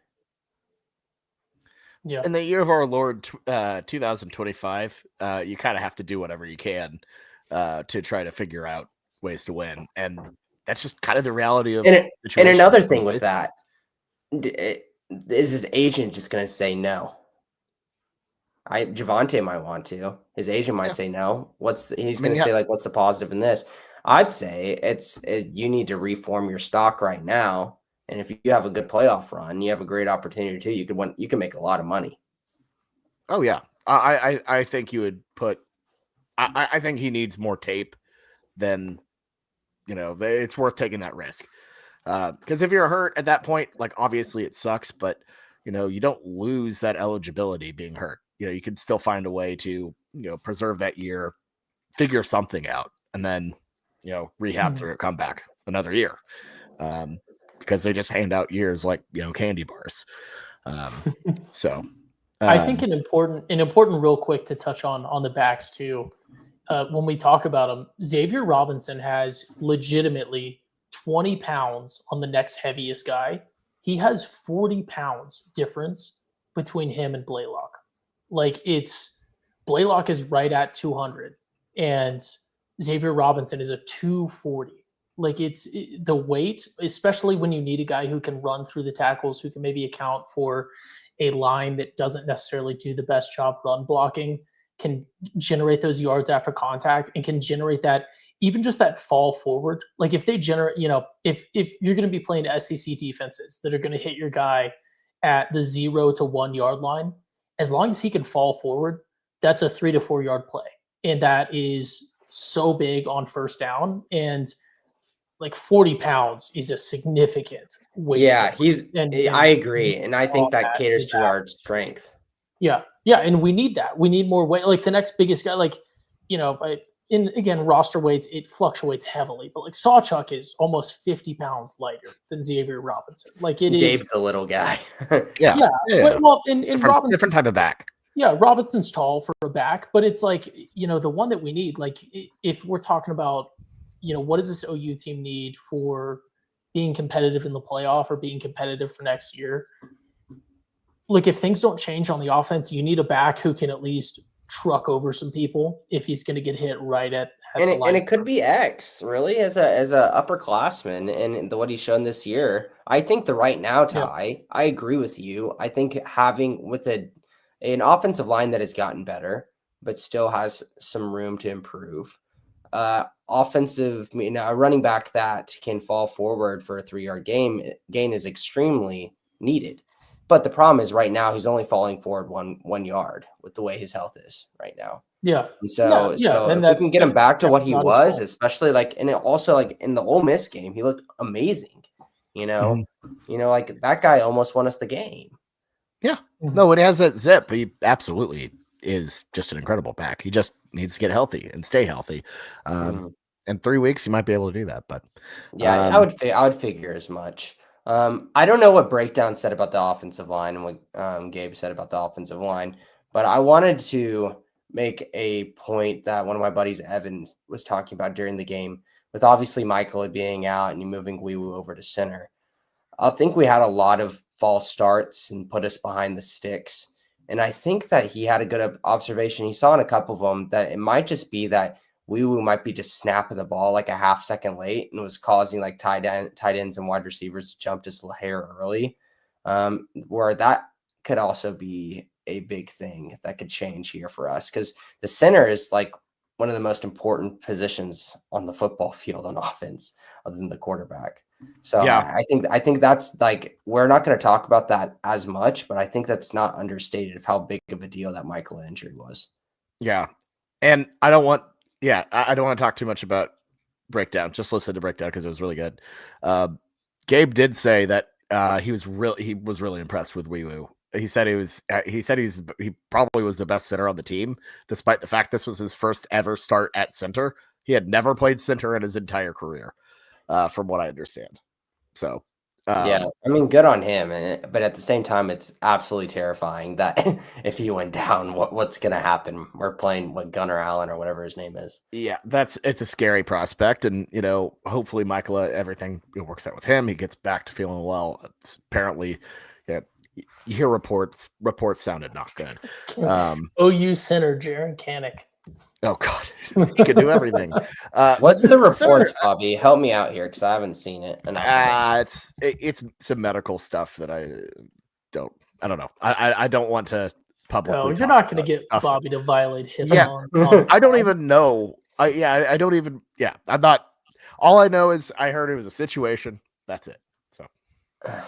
S3: Yeah.
S2: In the year of our Lord 2025, you kind of have to do whatever you can to try to figure out ways to win. And that's just kind of the reality of
S1: and another thing with that, is his agent just going to say no? Javante might want to. His agent might say no. He's going to say, like, what's the positive in this? I'd say you need to reform your stock right now. And if you have a good playoff run, you have a great opportunity too. You can make a lot of money.
S2: Oh yeah. I think you would put, I think he needs more tape than, it's worth taking that risk. Because if you're hurt at that point, like obviously it sucks, but you don't lose that eligibility being hurt. You can still find a way to, preserve that year, figure something out, and then, rehab through a comeback another year. Because they just hand out years like, candy bars.
S3: I think an important real quick to touch on the backs too. When we talk about them, Xavier Robinson has legitimately 20 pounds on the next heaviest guy. He has 40 pounds difference between him and Blaylock. Like Blaylock is right at 200 and Xavier Robinson is a 240. Like the weight, especially when you need a guy who can run through the tackles, who can maybe account for a line that doesn't necessarily do the best job run blocking, can generate those yards after contact and can generate that, even just that fall forward. Like if they generate, if you're going to be playing SEC defenses that are going to hit your guy at the 0 to 1 yard line, as long as he can fall forward, that's a 3 to 4 yard play. And that is so big on first down. And like 40 pounds is a significant weight.
S1: Yeah, I agree. And I think that caters to our strength.
S3: Yeah. Yeah. And we need that. We need more weight. Like the next biggest guy, again, roster weights, it fluctuates heavily, but like Sawchuck is almost 50 pounds lighter than Xavier Robinson. Like it is.
S1: Gabe's a little guy.
S2: Yeah.
S3: Well, in Robinson's
S2: different type of back.
S3: Yeah. Robinson's tall for a back, but it's like, the one that we need, like if we're talking about, what does this OU team need for being competitive in the playoff or being competitive for next year? Like if things don't change on the offense, you need a back who can at least truck over some people if he's going to get hit right at
S1: and it could be X really as a upperclassman and what he's shown this year. I think right now, Ty, I agree with you. I think having with an offensive line that has gotten better, but still has some room to improve. A running back that can fall forward for a 3-yard gain is extremely needed. But the problem is right now he's only falling forward one yard with the way his health is right now.
S3: Yeah.
S1: And so if we can get him back to what he was, especially and also in the Ole Miss game, he looked amazing. Like that guy almost won us the game.
S2: Yeah. No, when he has that zip, he absolutely is just an incredible back. He just needs to get healthy and stay healthy. In 3 weeks, he might be able to do that. But
S1: yeah, I would figure as much. I don't know what Breakdown said about the offensive line and what Gabe said about the offensive line, but I wanted to make a point that one of my buddies, Evan, was talking about during the game, with obviously Michael being out and you moving Wee-Woo over to center. I think we had a lot of false starts and put us behind the sticks. And I think that he had a good observation. He saw in a couple of them that it might just be that Wee-Woo might be just snapping the ball like a half second late and was causing like tight ends and wide receivers to jump just a hair early, where that could also be a big thing that could change here for us because the center is like one of the most important positions on the football field on offense other than the quarterback. So yeah. I think that's like, we're not going to talk about that as much, but I think that's not understated of how big of a deal that Michael injury was.
S2: Yeah. And I don't want to talk too much about Breakdown. Just listen to Breakdown because it was really good. Gabe did say that he was really impressed with Wee-Woo. He said he probably was the best center on the team, despite the fact this was his first ever start at center. He had never played center in his entire career, from what I understand. So
S1: yeah, I mean, good on him. But at the same time, it's absolutely terrifying that if he went down, what's going to happen? We're playing Gunnar Allen or whatever his name is.
S2: Yeah, it's a scary prospect. And, hopefully Michael, everything works out with him. He gets back to feeling well. It's apparently, you hear reports sounded not good.
S3: OU center, Jaron Kanik.
S2: Oh God, he can do everything.
S1: What's the reports, Bobby? Help me out here because I haven't seen it.
S2: It's some medical stuff that I don't know. I don't want to publicly.
S3: No, you're
S2: talk
S3: not going to
S2: about
S3: get
S2: stuff.
S3: Bobby to violate HIPAA.
S2: Yeah. I don't even know. I don't even. Yeah, I'm not. All I know is I heard it was a situation. That's it. So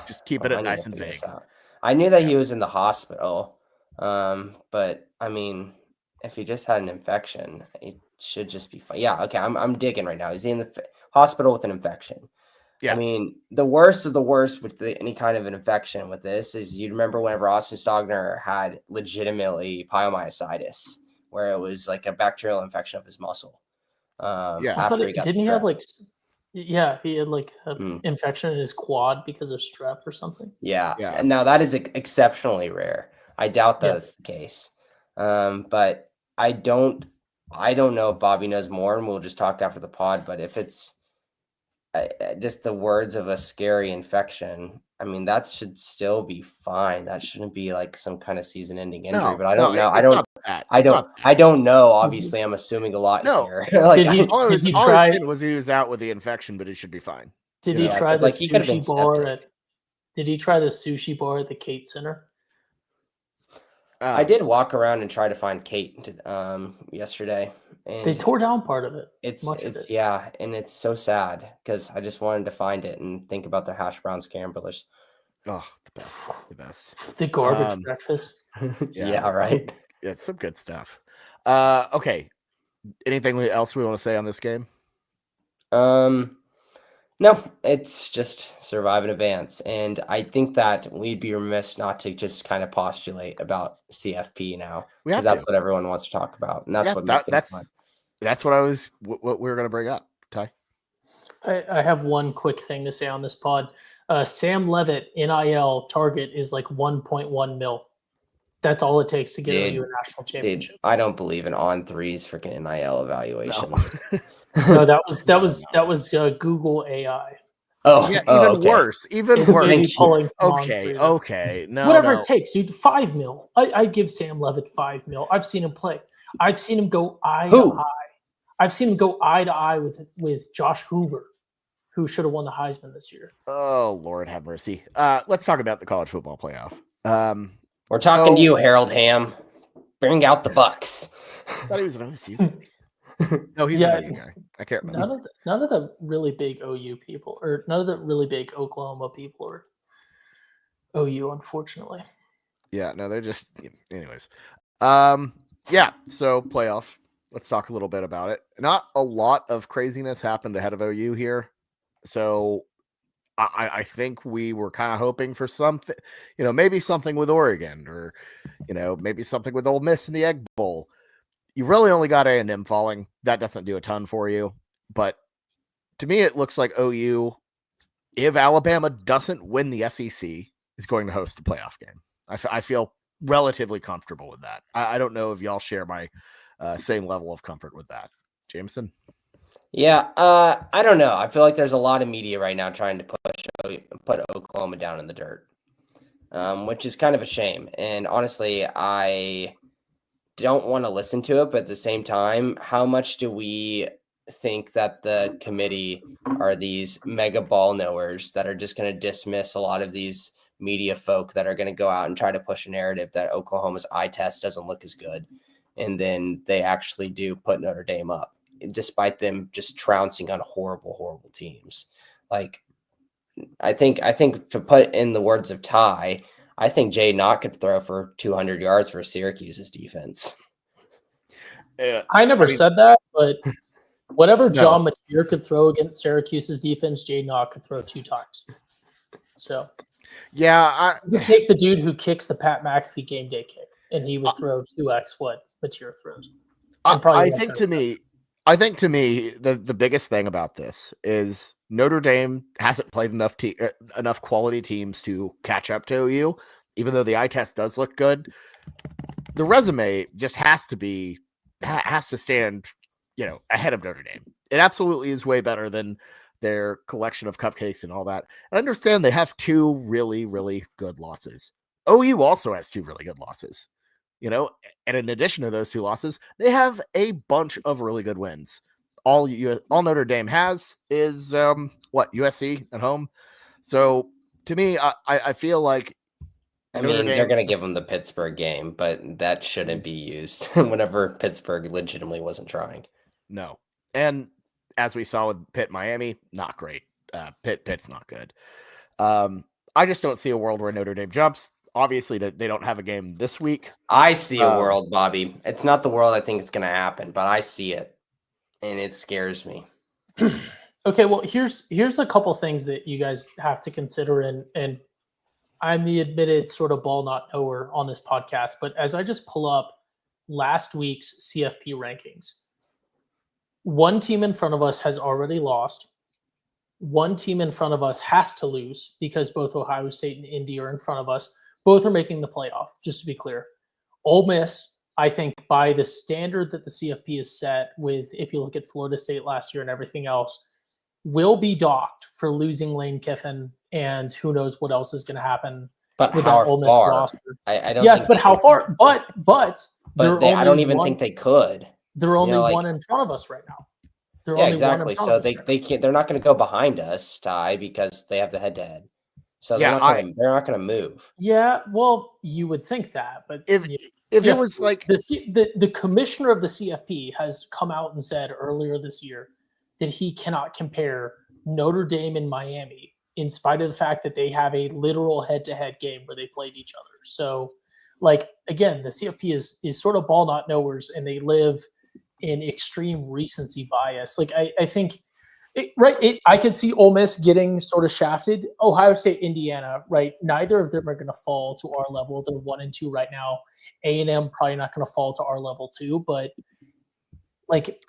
S2: just keeping
S1: I
S2: it
S1: need to
S2: nice and
S1: figure
S2: vague.
S1: this out. I knew that he was in the hospital, but I mean, if he just had an infection, it should just be fine. Yeah, okay, I'm digging right now. He's in the hospital with an infection.
S2: Yeah.
S1: I mean, the worst of the worst with any kind of an infection with this is you remember whenever Austin Stogner had legitimately pyomyositis, where it was like a bacterial infection of his muscle.
S2: Yeah.
S1: After he got
S3: didn't he
S1: strep.
S3: have like, yeah, he had like an
S1: Mm.
S3: infection in his quad because of strep or something.
S1: Yeah.
S2: Yeah.
S1: And now that is exceptionally rare. I doubt
S3: Yeah.
S1: that's the case. But I don't know if Bobby knows more, and we'll just talk after the pod. But if it's just the words of a scary infection, I mean, that should still be fine. That shouldn't be like some kind of season-ending injury. But I don't know. I don't know. Obviously, I'm assuming a lot
S2: No.
S1: here. Like,
S3: Did he
S2: All I was
S3: try?
S2: saying was he was out with the infection, but he should be fine.
S3: Did he
S1: Yeah,
S3: try
S1: 'cause,
S3: the
S1: like, he could've been
S3: sushi bar
S1: septic.
S3: Did he try the sushi bar at the Kate Center?
S1: I did walk around and try to find Kate yesterday, and
S3: They tore down part of it.
S1: it's
S3: much of it.
S1: yeah, and it's so sad because I just wanted to find it and think about the hash brown scramblers.
S2: Oh, the best.
S3: The garbage breakfast.
S1: Yeah, right.
S2: Yeah, it's some good stuff. Okay. Anything else we want to say on this game?
S1: No, it's just survive and advance, and I think that we'd be remiss not to just kind of postulate about CFP now, because that's what everyone wants to talk about, and that's what makes things fun.
S2: That's what what we were going to bring up, Ty.
S3: I have one quick thing to say on this pod. Sam Levitt NIL target is like 1.1 mil. That's all it takes to get you a national championship.
S1: Dude, I don't believe in on threes for NIL evaluations.
S3: No, that was Google AI.
S1: Oh,
S2: yeah,
S1: okay.
S2: worse. Even
S3: It's
S2: worse.
S3: maybe pulling from
S2: Okay. No,
S3: whatever it takes, dude. 5 mil. I'd give Sam Levitt 5 mil. I've seen him play. I've seen him go eye to eye. I've seen him go eye to eye with Josh Hoover, who should have won the Heisman this year.
S2: Oh, Lord have mercy. Let's talk about the college football playoff.
S1: We're talking to you, Harold Ham. Bring out the Bucks.
S2: I thought he was an OSU. No, he's an OU guy. I can't remember.
S3: None of the really big OU people, or none of the really big Oklahoma people are OU, unfortunately.
S2: Yeah, no, they're just anyways. Yeah, so playoff. Let's talk a little bit about it. Not a lot of craziness happened ahead of OU here. So I think we were kind of hoping for something, maybe something with Oregon, or, maybe something with Ole Miss in the Egg Bowl. You really only got A&M falling. That doesn't do a ton for you. But to me, it looks like OU, if Alabama doesn't win the SEC, is going to host a playoff game. I feel relatively comfortable with that. I don't know if y'all share my same level of comfort with that. Jameson?
S1: Yeah, I don't know. I feel like there's a lot of media right now trying to put Oklahoma down in the dirt, which is kind of a shame. And honestly, I don't want to listen to it, but at the same time, how much do we think that the committee are these mega ball knowers that are just going to dismiss a lot of these media folk that are going to go out and try to push a narrative that Oklahoma's eye test doesn't look as good, and then they actually do put Notre Dame up, despite them just trouncing on horrible teams. Like, I think to put in the words of Ty, I think Jay Knott could throw for 200 yards for Syracuse's defense.
S3: I never said that, but whatever John Mateer could throw against Syracuse's defense, Jay Knott could throw 2 times. So,
S2: yeah,
S3: you could take the dude who kicks the Pat McAfee game day kick, and he would throw 2x what Mateer throws.
S2: I think to me, the biggest thing about this is Notre Dame hasn't played enough quality teams to catch up to OU, even though the eye test does look good. The resume just has to stand, ahead of Notre Dame. It absolutely is way better than their collection of cupcakes and all that. I understand they have 2 really, really good losses. OU also has 2 really good losses. And in addition to those 2 losses, they have a bunch of really good wins. All Notre Dame has is USC at home. So to me, I feel like
S1: I
S2: Notre
S1: mean, they're
S2: Dame.
S1: going to give them the Pittsburgh game, but that shouldn't be used whenever Pittsburgh legitimately wasn't trying.
S2: No. And as we saw with Pitt, Miami, not great. Pitt's not good. I just don't see a world where Notre Dame jumps. Obviously, they don't have a game this week.
S1: I see a world, Bobby. It's not the world I think it's going to happen, but I see it, and it scares me.
S3: Okay, well, here's a couple things that you guys have to consider, and I'm the admitted sort of ball not knower on this podcast, but as I just pull up last week's CFP rankings, one team in front of us has already lost. One team in front of us has to lose because both Ohio State and Indy are in front of us. Both are making the playoff, just to be clear. Ole Miss, I think by the standard that the CFP is set with, if you look at Florida State last year and everything else, will be docked for losing Lane Kiffin, and who knows what else is going to happen
S1: But
S3: with
S1: how
S3: that Ole Miss
S1: far?
S3: roster.
S1: I don't.
S3: Yes,
S1: think
S3: but how far? But
S1: I don't even think they could.
S3: They're only one in front of us right now. They're only
S1: exactly.
S3: One in front
S1: So
S3: of us
S1: they can't. They're not going to go behind us, Ty, because they have the head-to-head. So they're not going to move.
S3: Yeah, well, you would think that, but
S2: if it was like
S3: the commissioner of the CFP has come out and said earlier this year that he cannot compare Notre Dame and Miami in spite of the fact that they have a literal head-to-head game where they played each other. So, like, again, the CFP is sort of ball not knowers, and they live in extreme recency bias. Like, I think I could see Ole Miss getting sort of shafted. Ohio State, Indiana, right? Neither of them are going to fall to our level. They're 1 and 2 right now. A&M probably not going to fall to our level too. But like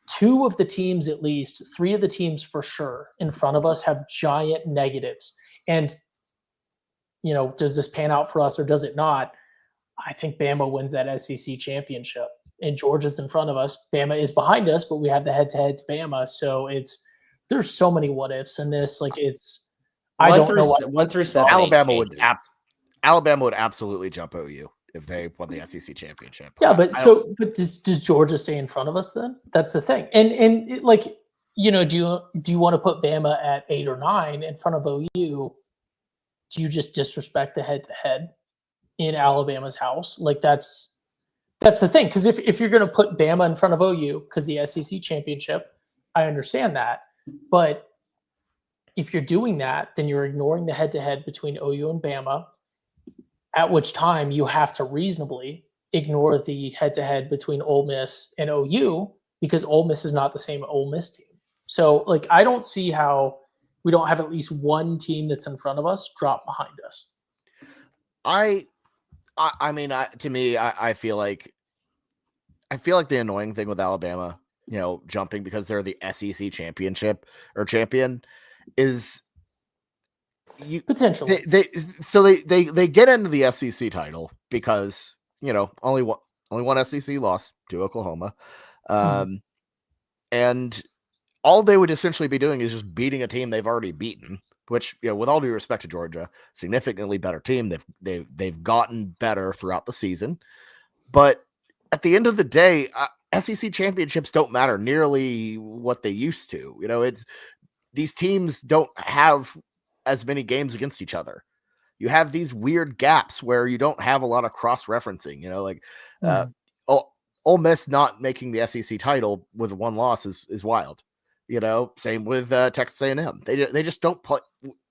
S3: 2 of the teams, at least 3 of the teams for sure in front of us have giant negatives. And does this pan out for us or does it not? I think Bama wins that SEC championship. And Georgia's in front of us. Bama is behind us, but we have the head-to-head to Bama. So there's so many what ifs in this. Like I don't know what
S1: 1 through 7.
S2: Alabama would absolutely jump OU if they won the SEC championship.
S3: Yeah, but does Georgia stay in front of us then? That's the thing. And do you want to put Bama at 8 or 9 in front of OU? Do you just disrespect the head-to-head in Alabama's house? Like that's the thing, because if you're going to put Bama in front of OU because the SEC championship, I understand that. But if you're doing that, then you're ignoring the head-to-head between OU and Bama, at which time you have to reasonably ignore the head-to-head between Ole Miss and OU because Ole Miss is not the same Ole Miss team. So, like, I don't see how we don't have at least one team that's in front of us drop behind us.
S2: I feel like the annoying thing with Alabama, jumping because they're the SEC championship or champion is
S3: potentially
S2: they get into the SEC title because, only one SEC loss to Oklahoma. And all they would essentially be doing is just beating a team they've already beaten, which, with all due respect to Georgia, significantly better team. They've gotten better throughout the season, but at the end of the day, SEC championships don't matter nearly what they used to. It's these teams don't have as many games against each other. You have these weird gaps where you don't have a lot of cross-referencing. Ole Miss not making the SEC title with 1 loss is wild. Same with Texas A&M. They just don't play.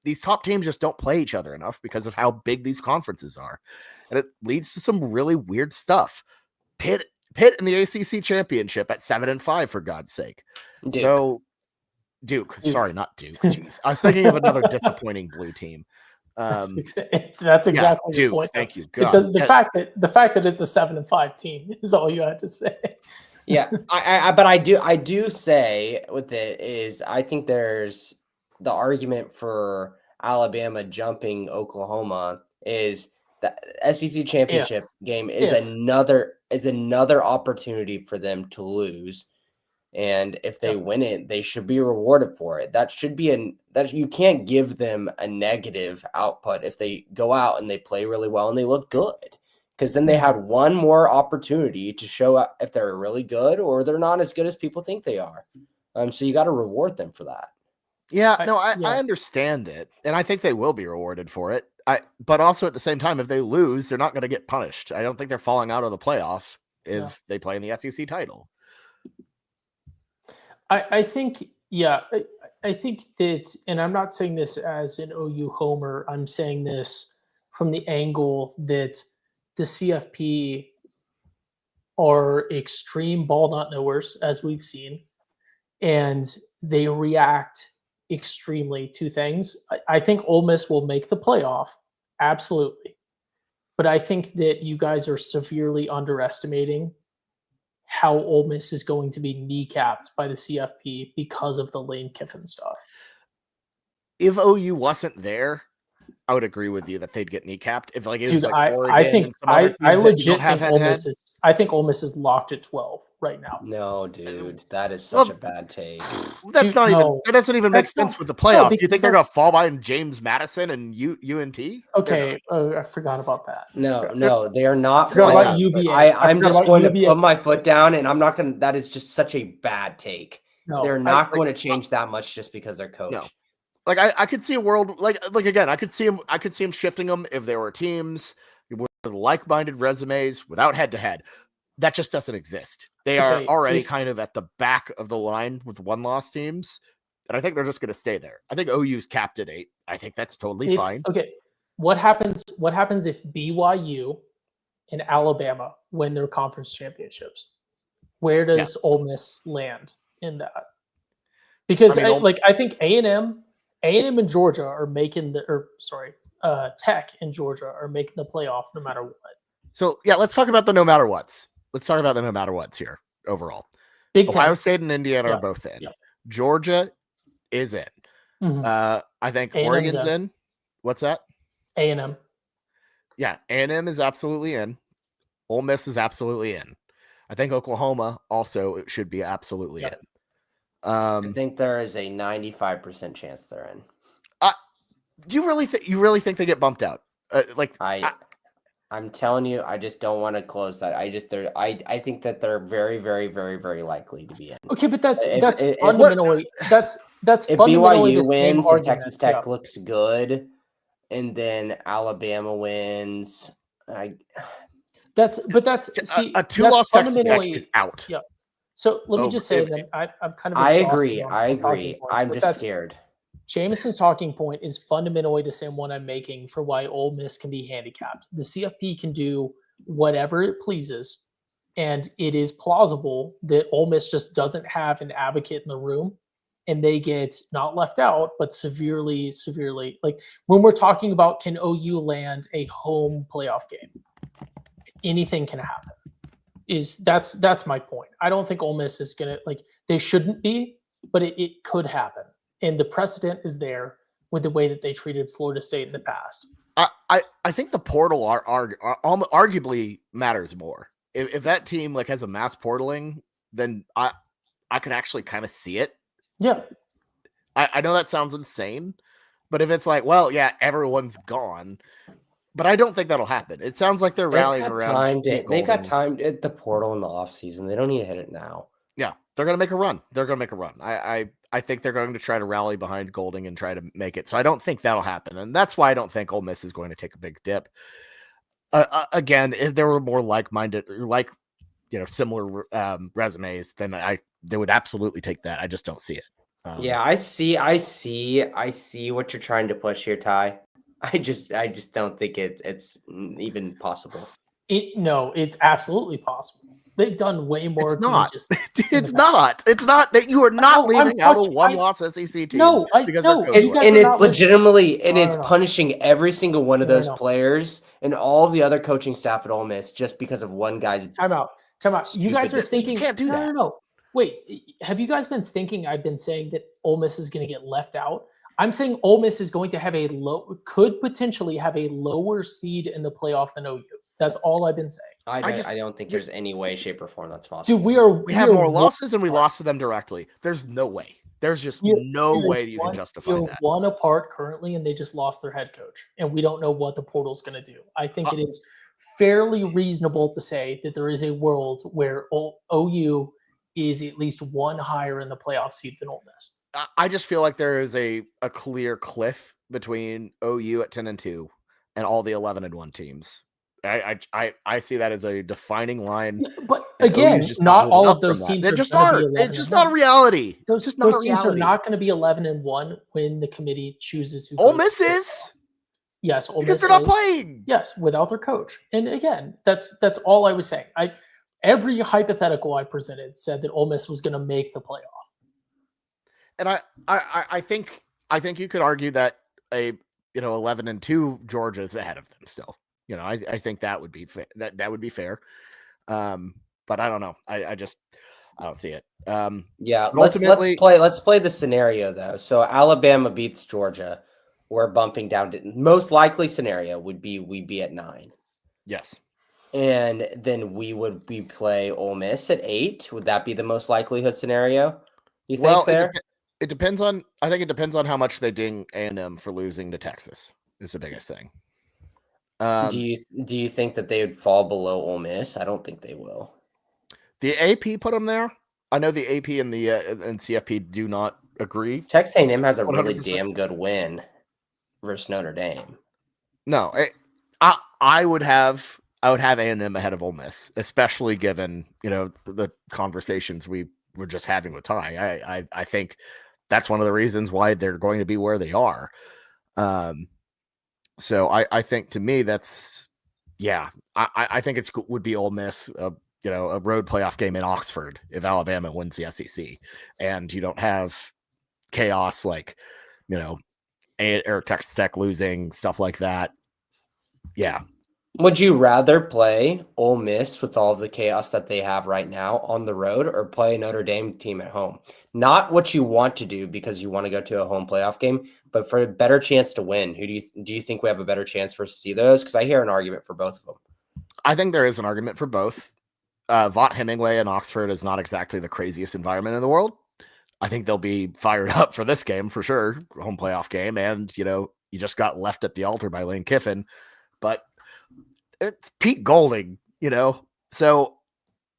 S2: These top teams just don't play each other enough because of how big these conferences are, and it leads to some really weird stuff. Pitt in the ACC championship at 7-5 for God's sake.
S1: Duke.
S2: So Duke, sorry, not Duke. Jeez, I was thinking of another disappointing blue team.
S3: That's exactly
S2: Duke,
S3: the point.
S2: Thank you.
S3: The fact that it's a 7-5 team is all you had to say.
S1: Yeah, but I do say with it is I think there's the argument for Alabama jumping Oklahoma is the SEC championship game is another opportunity for them to lose, and if they win it, they should be rewarded for it. That should be that you can't give them a negative output if they go out and they play really well and they look good. Because then they had one more opportunity to show if they're really good or they're not as good as people think they are. So you got to reward them for that.
S2: Yeah, I understand it, and I think they will be rewarded for it. But also at the same time, if they lose, they're not going to get punished. I don't think they're falling out of the playoff if they play in the SEC title.
S3: I think, yeah, I think that, and I'm not saying this as an OU homer, I'm saying this from the angle that the CFP are extreme ball not knowers, as we've seen, and they react extremely to things. I think Ole Miss will make the playoff, absolutely. But I think that you guys are severely underestimating how Ole Miss is going to be kneecapped by the CFP because of the Lane Kiffin stuff.
S2: If OU wasn't there, I would agree with you that they'd get kneecapped. If like it was
S3: Dude,
S2: like Oregon
S3: I think
S2: and some other
S3: I
S2: teams that you
S3: legit
S2: don't have
S3: think Ole
S2: head-to-head.
S3: Miss is. I think Ole Miss is locked at 12 right now.
S1: No, dude, that is such a bad take.
S2: That's
S3: Dude,
S2: not even.
S3: no.
S2: That doesn't even make
S3: That's
S2: sense
S3: not-
S2: with the playoff. Do you
S3: because
S2: think they're going to fall behind James Madison and UNT?
S3: Okay, I forgot about that.
S1: No, they are not.
S3: Forgot about
S1: falling.
S3: UVA.
S1: I'm
S3: forgot
S1: just
S3: about
S1: going to
S3: UVA.
S1: put my foot down, and I'm not going to. That is just such a bad take.
S3: No,
S1: They're not going to change that much just because they're coach.
S2: No. Like I could see a world like again, I could see him shifting them if there were teams with like-minded resumes without head-to-head. That just doesn't exist. They are already kind of at the back of the line with one-loss teams, and I think they're just going to stay there. I think OU's capped at 8. I think that's totally fine.
S3: Okay, what happens if BYU and Alabama win their conference championships? Where does Ole Miss land in that? Because I think A&M and Georgia are making Tech and Georgia are making the playoff no matter what.
S2: So yeah, let's talk about the no matter what's. Let's talk about the no matter what's here overall.
S3: Big
S2: Ohio
S3: Ten.
S2: State and Indiana are both in.
S3: Yep.
S2: Georgia is in.
S3: Mhm.
S2: I think
S3: A&M's
S2: Oregon's in. What's that?
S3: A&M.
S2: Yeah, A&M is absolutely in. Ole Miss is absolutely in. I think Oklahoma also should be absolutely in.
S1: I think there is a 95% chance they're in.
S2: Do you really think they get bumped out?
S1: I'm telling you, I just don't want to close that. I think that they're very, very, very, very likely to be in.
S3: Okay, but that's
S1: if
S3: fundamentally that's
S1: if
S3: fundamentally the
S1: BYU
S3: same
S1: wins and
S3: argument.
S1: Texas Tech looks good, and then Alabama wins,
S3: That's
S2: a two-loss Texas Tech is out.
S3: Yeah. So let me just say that I'm kind of.
S1: I agree. I'm just scared.
S3: Jameson's talking point is fundamentally the same one I'm making for why Ole Miss can be handicapped. The CFP can do whatever it pleases, and it is plausible that Ole Miss just doesn't have an advocate in the room, and they get not left out, but severely, like when we're talking about can OU land a home playoff game, anything can happen. That's my point. I don't think Ole Miss is gonna they shouldn't be, but it could happen. And the precedent is there with the way that they treated Florida State in the past.
S2: I think the portal arguably matters more. If that team has a mass portaling, then I could actually kind of see it.
S3: Yeah.
S2: I know that sounds insane, but if it's everyone's gone, but I don't think that'll happen. It sounds like they're rallying around.
S1: They got time at the portal in the offseason. They don't need to hit it now.
S2: Yeah, they're going to make a run. I think they're going to try to rally behind Golding and try to make it. So I don't think that'll happen. And that's why I don't think Ole Miss is going to take a big dip. Again, if there were more like-minded, similar resumes, then they would absolutely take that. I just don't see it.
S1: Yeah, I see what you're trying to push here, Ty. I just don't think it's even possible.
S3: It's absolutely possible. They've done way more.
S2: It's not. It's not. It's not that you are not leaving out a one-loss SEC team.
S3: No,
S1: it's legitimately, and it's punishing every single one of those players and all of the other coaching staff at Ole Miss just because of one guy's.
S3: Time out. You guys are thinking.
S2: You can't do that.
S3: No. Wait, have you guys been thinking I've been saying that Ole Miss is going to get left out? I'm saying Ole Miss is going to have could potentially have a lower seed in the playoff than OU. That's all I've been saying.
S1: I don't think there's any way, shape, or form that's possible.
S3: Dude,
S2: we have more losses and we lost to them directly. There's no way. There's just no way you can justify that.
S3: One apart currently, and they just lost their head coach, and we don't know what the portal's going to do. I think it is fairly reasonable to say that there is a world where OU is at least one higher in the playoff seed than Ole Miss.
S2: I just feel like there is a clear cliff between OU at 10-2 and all the 11-1 teams. I see that as a defining line.
S3: Yeah, but again, not all of those teams
S2: They
S3: are
S2: just
S3: going to be
S2: aren't.
S3: 11
S2: It's just not a reality.
S3: Those
S2: just not a
S3: teams are
S2: reality.
S3: not going to be 11-1 when the committee chooses who.
S2: Ole Miss is.
S3: Yes, Ole
S2: because
S3: Miss
S2: they're not
S3: is.
S2: playing.
S3: Yes, without their coach. And again, that's all I was saying. Every hypothetical I presented said that Ole Miss was going to make the playoff.
S2: And I think you could argue that a 11-2 Georgia is ahead of them still. I think that would be that would be fair. But I don't know. I don't see it.
S1: Yeah, let's play the scenario though. So Alabama beats Georgia. We're bumping down to most likely scenario would be we'd be at 9.
S2: Yes.
S1: And then we play Ole Miss at 8. Would that be the most likelihood scenario? You think there?
S2: It depends on. I think it depends on how much they ding A&M for losing to Texas. Is the biggest thing.
S1: Do you think that they would fall below Ole Miss? I don't think they will.
S2: The AP put them there. I know the AP and the and CFP do not agree.
S1: Texas A&M has a 100%. Really
S2: 100%.
S1: damn good win versus Notre Dame.
S2: No, I would have A&M ahead of Ole Miss, especially given the conversations we were just having with Ty. I think that's one of the reasons why they're going to be where they are. So I think to me that's I think it would be Ole Miss, a road playoff game in Oxford if Alabama wins the SEC, and you don't have chaos like or Texas Tech losing, stuff like that. Yeah.
S1: Would you rather play Ole Miss with all of the chaos that they have right now on the road or play a Notre Dame team at home? Not what you want to do because you want to go to a home playoff game, but for a better chance to win. Who do you think we have a better chance versus either of those? Because I hear an argument for both of them.
S2: I think there is an argument for both. Vaught Hemingway in Oxford is not exactly the craziest environment in the world. I think they'll be fired up for this game for sure, home playoff game. And, you just got left at the altar by Lane Kiffin, but it's Pete Golding, so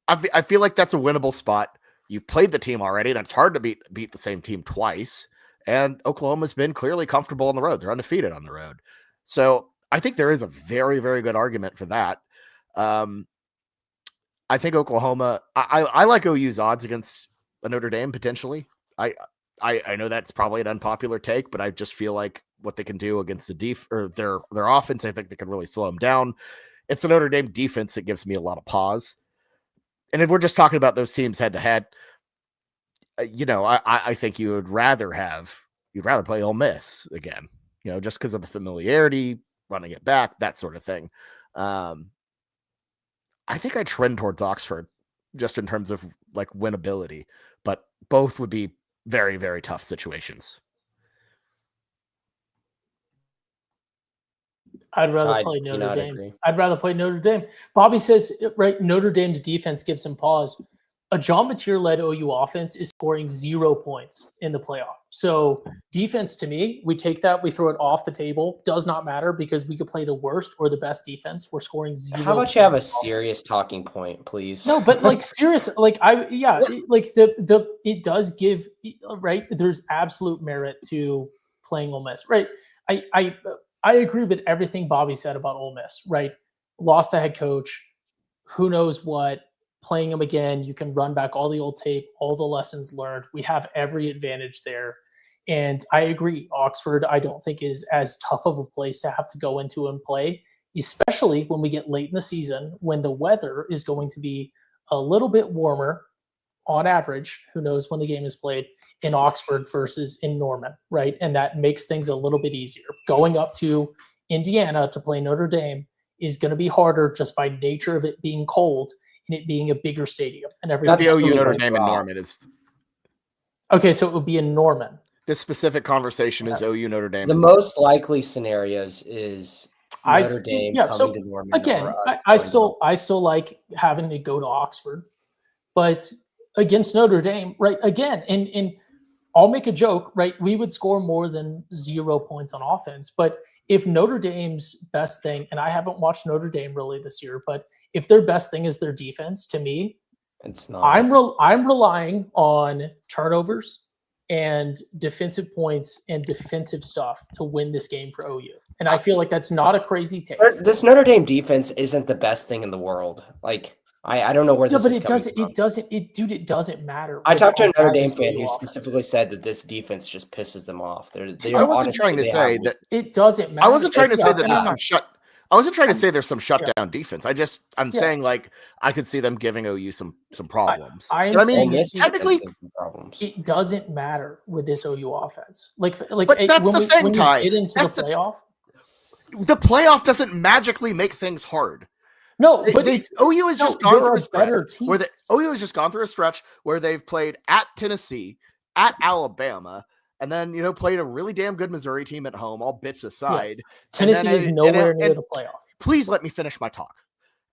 S2: I feel like that's a winnable spot. You've played the team already, and it's hard to beat the same team twice. And Oklahoma's been clearly comfortable on the road. They're undefeated on the road. So I think there is a very, very good argument for that. I think Oklahoma, I like OU's odds against a Notre Dame potentially. I know that's probably an unpopular take, but I just feel like what they can do against the or their offense, I think they can really slow them down. It's the Notre Dame defense that gives me a lot of pause. And if we're just talking about those teams head to head, I think you'd rather play Ole Miss again, just because of the familiarity, running it back, that sort of thing. I think I trend towards Oxford just in terms of like winnability, but both would be very, very tough situations.
S3: I'd rather play Notre Dame. I'd rather play Notre Dame. Bobby says, right, Notre Dame's defense gives him pause. A John Mateer-led OU offense is scoring 0 points in the playoff. So defense, to me, we take that, we throw it off the table. Does not matter because we could play the worst or the best defense. We're scoring 0.
S1: How about you have a serious talking point, please?
S3: No, but like serious, like it does give, right? There's absolute merit to playing Ole Miss, right? I agree with everything Bobby said about Ole Miss, right? Lost the head coach, who knows what. Playing them again, you can run back all the old tape, all the lessons learned. We have every advantage there. And I agree, Oxford, I don't think is as tough of a place to have to go into and play, especially when we get late in the season, when the weather is going to be a little bit warmer on average. Who knows when the game is played in Oxford versus in Norman, right? And that makes things a little bit easier. Going up to Indiana to play Notre Dame is going to be harder just by nature of it being cold and it being a bigger stadium. And
S2: everybody. The OU Notre Dame in Norman is
S3: okay. So it would be in Norman.
S2: This specific conversation is OU Notre Dame.
S1: The most likely scenarios is Notre Dame coming to Norman.
S3: Again, I still like having to go to Oxford, but against Notre Dame, right? Again, and I'll make a joke, right? We would score more than 0 points on offense, but if Notre Dame's best thing, and I haven't watched Notre Dame really this year, but if their best thing is their defense, to me,
S1: it's not.
S3: I'm relying on turnovers and defensive points and defensive stuff to win this game for OU. And I feel like that's not a crazy take.
S1: This Notre Dame defense isn't the best thing in the world. Like, I don't know where this is coming from.
S3: It doesn't matter.
S1: I talked to a Notre Dame fan who specifically said that this defense just pisses them off.
S2: I wasn't trying to say that
S3: it doesn't matter.
S2: I wasn't trying to say that there's some shutdown defense. I'm saying like I could see them giving OU some problems.
S3: I mean, technically, it doesn't matter with this OU offense. But
S2: that's the thing, Ty.
S3: Get into the playoff.
S2: The playoff doesn't magically make things hard.
S3: No, but
S2: OU has just gone through a stretch OU has just gone through a stretch where they've played at Tennessee, at Alabama, and then played a really damn good Missouri team at home. All bits aside,
S3: yes. Tennessee is nowhere near the playoff.
S2: Please let me finish my talk.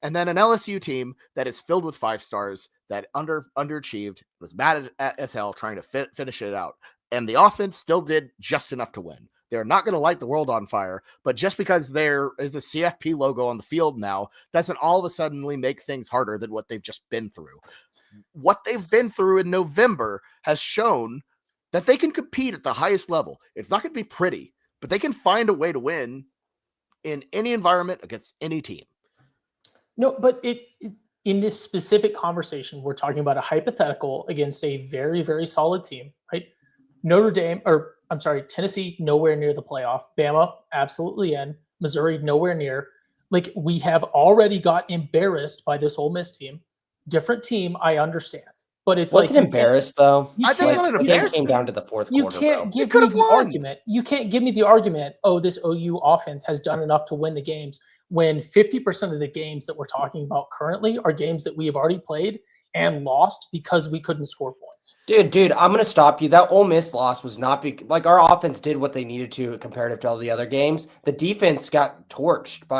S2: And then an LSU team that is filled with 5 stars that underachieved, was mad as hell trying to finish it out, and the offense still did just enough to win. They're not going to light the world on fire, but just because there is a CFP logo on the field now doesn't all of a sudden make things harder than what they've just been through. What they've been through in November has shown that they can compete at the highest level. It's not going to be pretty, but they can find a way to win in any environment against any team.
S3: No, but in this specific conversation, we're talking about a hypothetical against a very, very solid team, right? Tennessee, nowhere near the playoff. Bama, absolutely in. Missouri, nowhere near. Like, we have already got embarrassed by this Ole Miss team. Different team, I understand. But it's
S1: wasn't embarrassed, though.
S2: I think it
S1: came down to the fourth quarter.
S3: You can't give me the argument. You can't give me the argument, this OU offense has done enough to win the games, when 50% of the games that we're talking about currently are games that we have already played and lost because we couldn't score points.
S1: Dude, I'm going to stop you. That Ole Miss loss was not like our offense did what they needed to comparative to all the other games. The defense got torched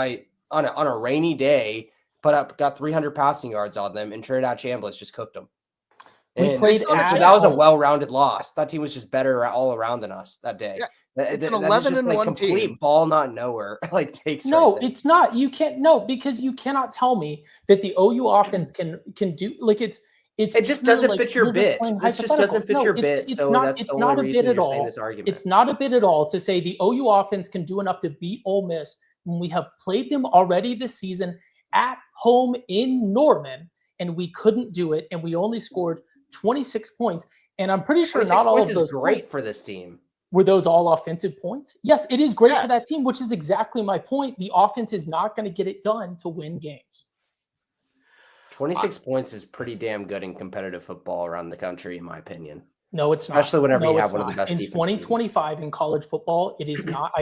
S1: on a rainy day, got 300 passing yards on them, and Trinidad Chambliss just cooked them. So that was a well-rounded loss. That team was just better all around than us that day.
S2: Yeah, it's an 11-1
S1: complete
S2: team.
S1: Ball not nowhere. Takes.
S3: No, it's not. You can't. No, because you cannot tell me that the OU offense can do it.
S1: It just doesn't fit your bit. This just doesn't fit your bit.
S3: It's not a bit at all. It's not a bit at all to say the OU offense can do enough to beat Ole Miss when we have played them already this season at home in Norman, and we couldn't do it, and we only scored 26 points. And I'm pretty sure not all of those
S1: great
S3: points
S1: for this team.
S3: Were those all offensive points? Yes, it is great for that team, which is exactly my point. The offense is not going to get it done to win games.
S1: 26 points is pretty damn good in competitive football around the country, in my opinion.
S3: No, it's
S1: not. Especially whenever you have one of the best
S3: in 2025 in college football, it is not.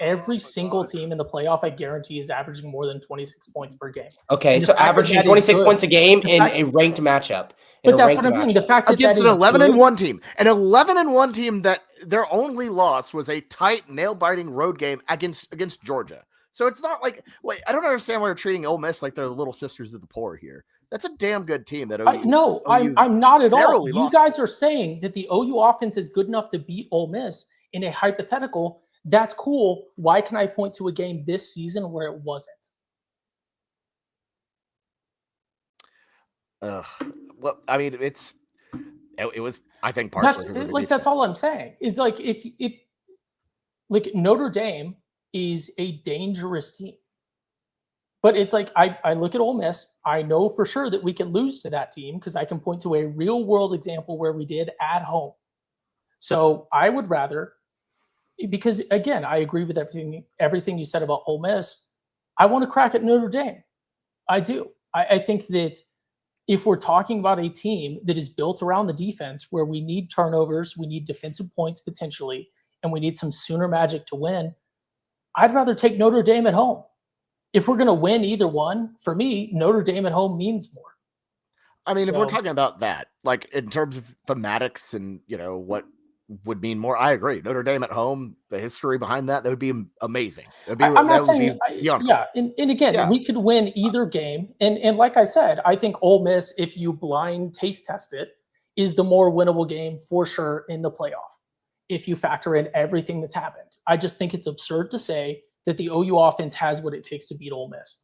S3: Every single team in the playoff, I guarantee, is averaging more than 26 points per game.
S1: Okay, so averaging 26 points a game in a ranked matchup.
S3: But that's what I'm saying. The fact that
S2: against an 11-1 team, an 11-1 team that their only loss was a tight, nail-biting road game against Georgia. So it's not like, I don't understand why you're treating Ole Miss like they're the little sisters of the poor here. That's a damn good team.
S3: I'm not at all. You guys are saying that the OU offense is good enough to beat Ole Miss in a hypothetical. That's cool. Why can I point to a game this season where it wasn't?
S2: Well, I mean, it was. I think partially.
S3: That's all I'm saying. Is if Notre Dame is a dangerous team. But it's I look at Ole Miss. I know for sure that we can lose to that team because I can point to a real world example where we did at home. So I would rather, because again, I agree with everything you said about Ole Miss. I want to crack at Notre Dame. I do. I think that if we're talking about a team that is built around the defense, where we need turnovers, we need defensive points potentially, and we need some Sooner magic to win, I'd rather take Notre Dame at home. If we're going to win either one, for me, Notre Dame at home means more.
S2: I mean, if we're talking about that, in terms of thematics and, what would mean more, I agree. Notre Dame at home, the history behind that would be amazing.
S3: I'm not saying, and again, we could win either game. And like I said, I think Ole Miss, if you blind taste test it, is the more winnable game for sure in the playoff, if you factor in everything that's happened. I just think it's absurd to say that the OU offense has what it takes to beat Ole Miss.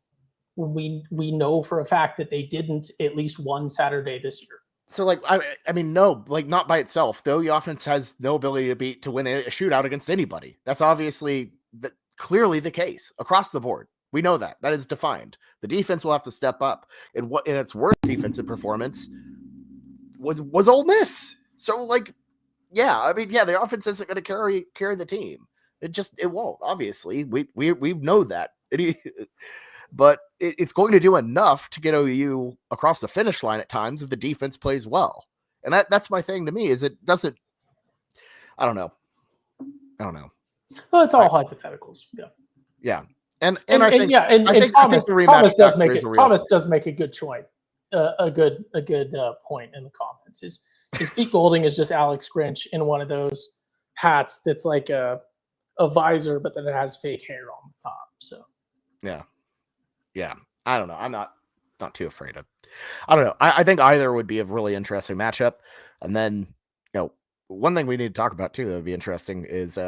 S3: We know for a fact that they didn't at least one Saturday this year.
S2: So, like, I mean, no, like, not by itself. The OU offense has no ability to win a shootout against anybody. That's obviously clearly the case across the board. We know that. That is defined. The defense will have to step up. And what in its worst defensive performance was Ole Miss. So, like, yeah, I mean, yeah, the offense isn't going to carry the team. It won't. Obviously, we know that. But it's going to do enough to get OU across the finish line at times if the defense plays well. And that's my thing to me is it doesn't. I don't know.
S3: Well, it's all hypotheticals. Yeah.
S2: Yeah. And I think
S3: Thomas does make it. Thomas
S2: thing.
S3: does make a good point. A good point in the comments is Pete Golding is just Alex Grinch in one of those hats that's like a visor, but then it has fake hair on the top. So
S2: yeah, I don't know. I'm not too afraid of. I don't know. I think either would be a really interesting matchup. And then one thing we need to talk about too that would be interesting is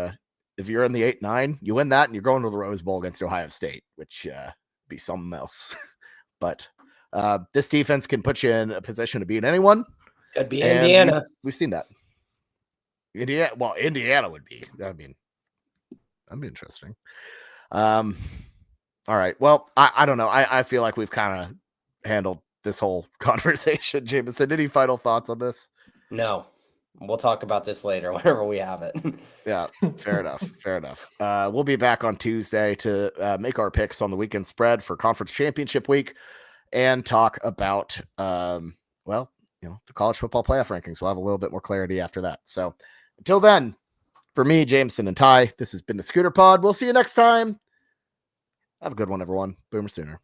S2: if you're in the 8-9, you win that and you're going to the Rose Bowl against Ohio State, which be something else. But this defense can put you in a position to beat anyone.
S1: Could be Indiana.
S2: We've seen that. Indiana would be. I mean, that'd be interesting. All right. Well, I don't know. I feel like we've kind of handled this whole conversation. Jameson, any final thoughts on this?
S1: No. We'll talk about this later whenever we have it.
S2: Yeah, fair enough. We'll be back on Tuesday to make our picks on the weekend spread for conference championship week and talk about, the college football playoff rankings. We'll have a little bit more clarity after that. So until then, for me, Jameson, and Ty, this has been the Schooner Pod. We'll see you next time. Have a good one, everyone. Boomer Sooner.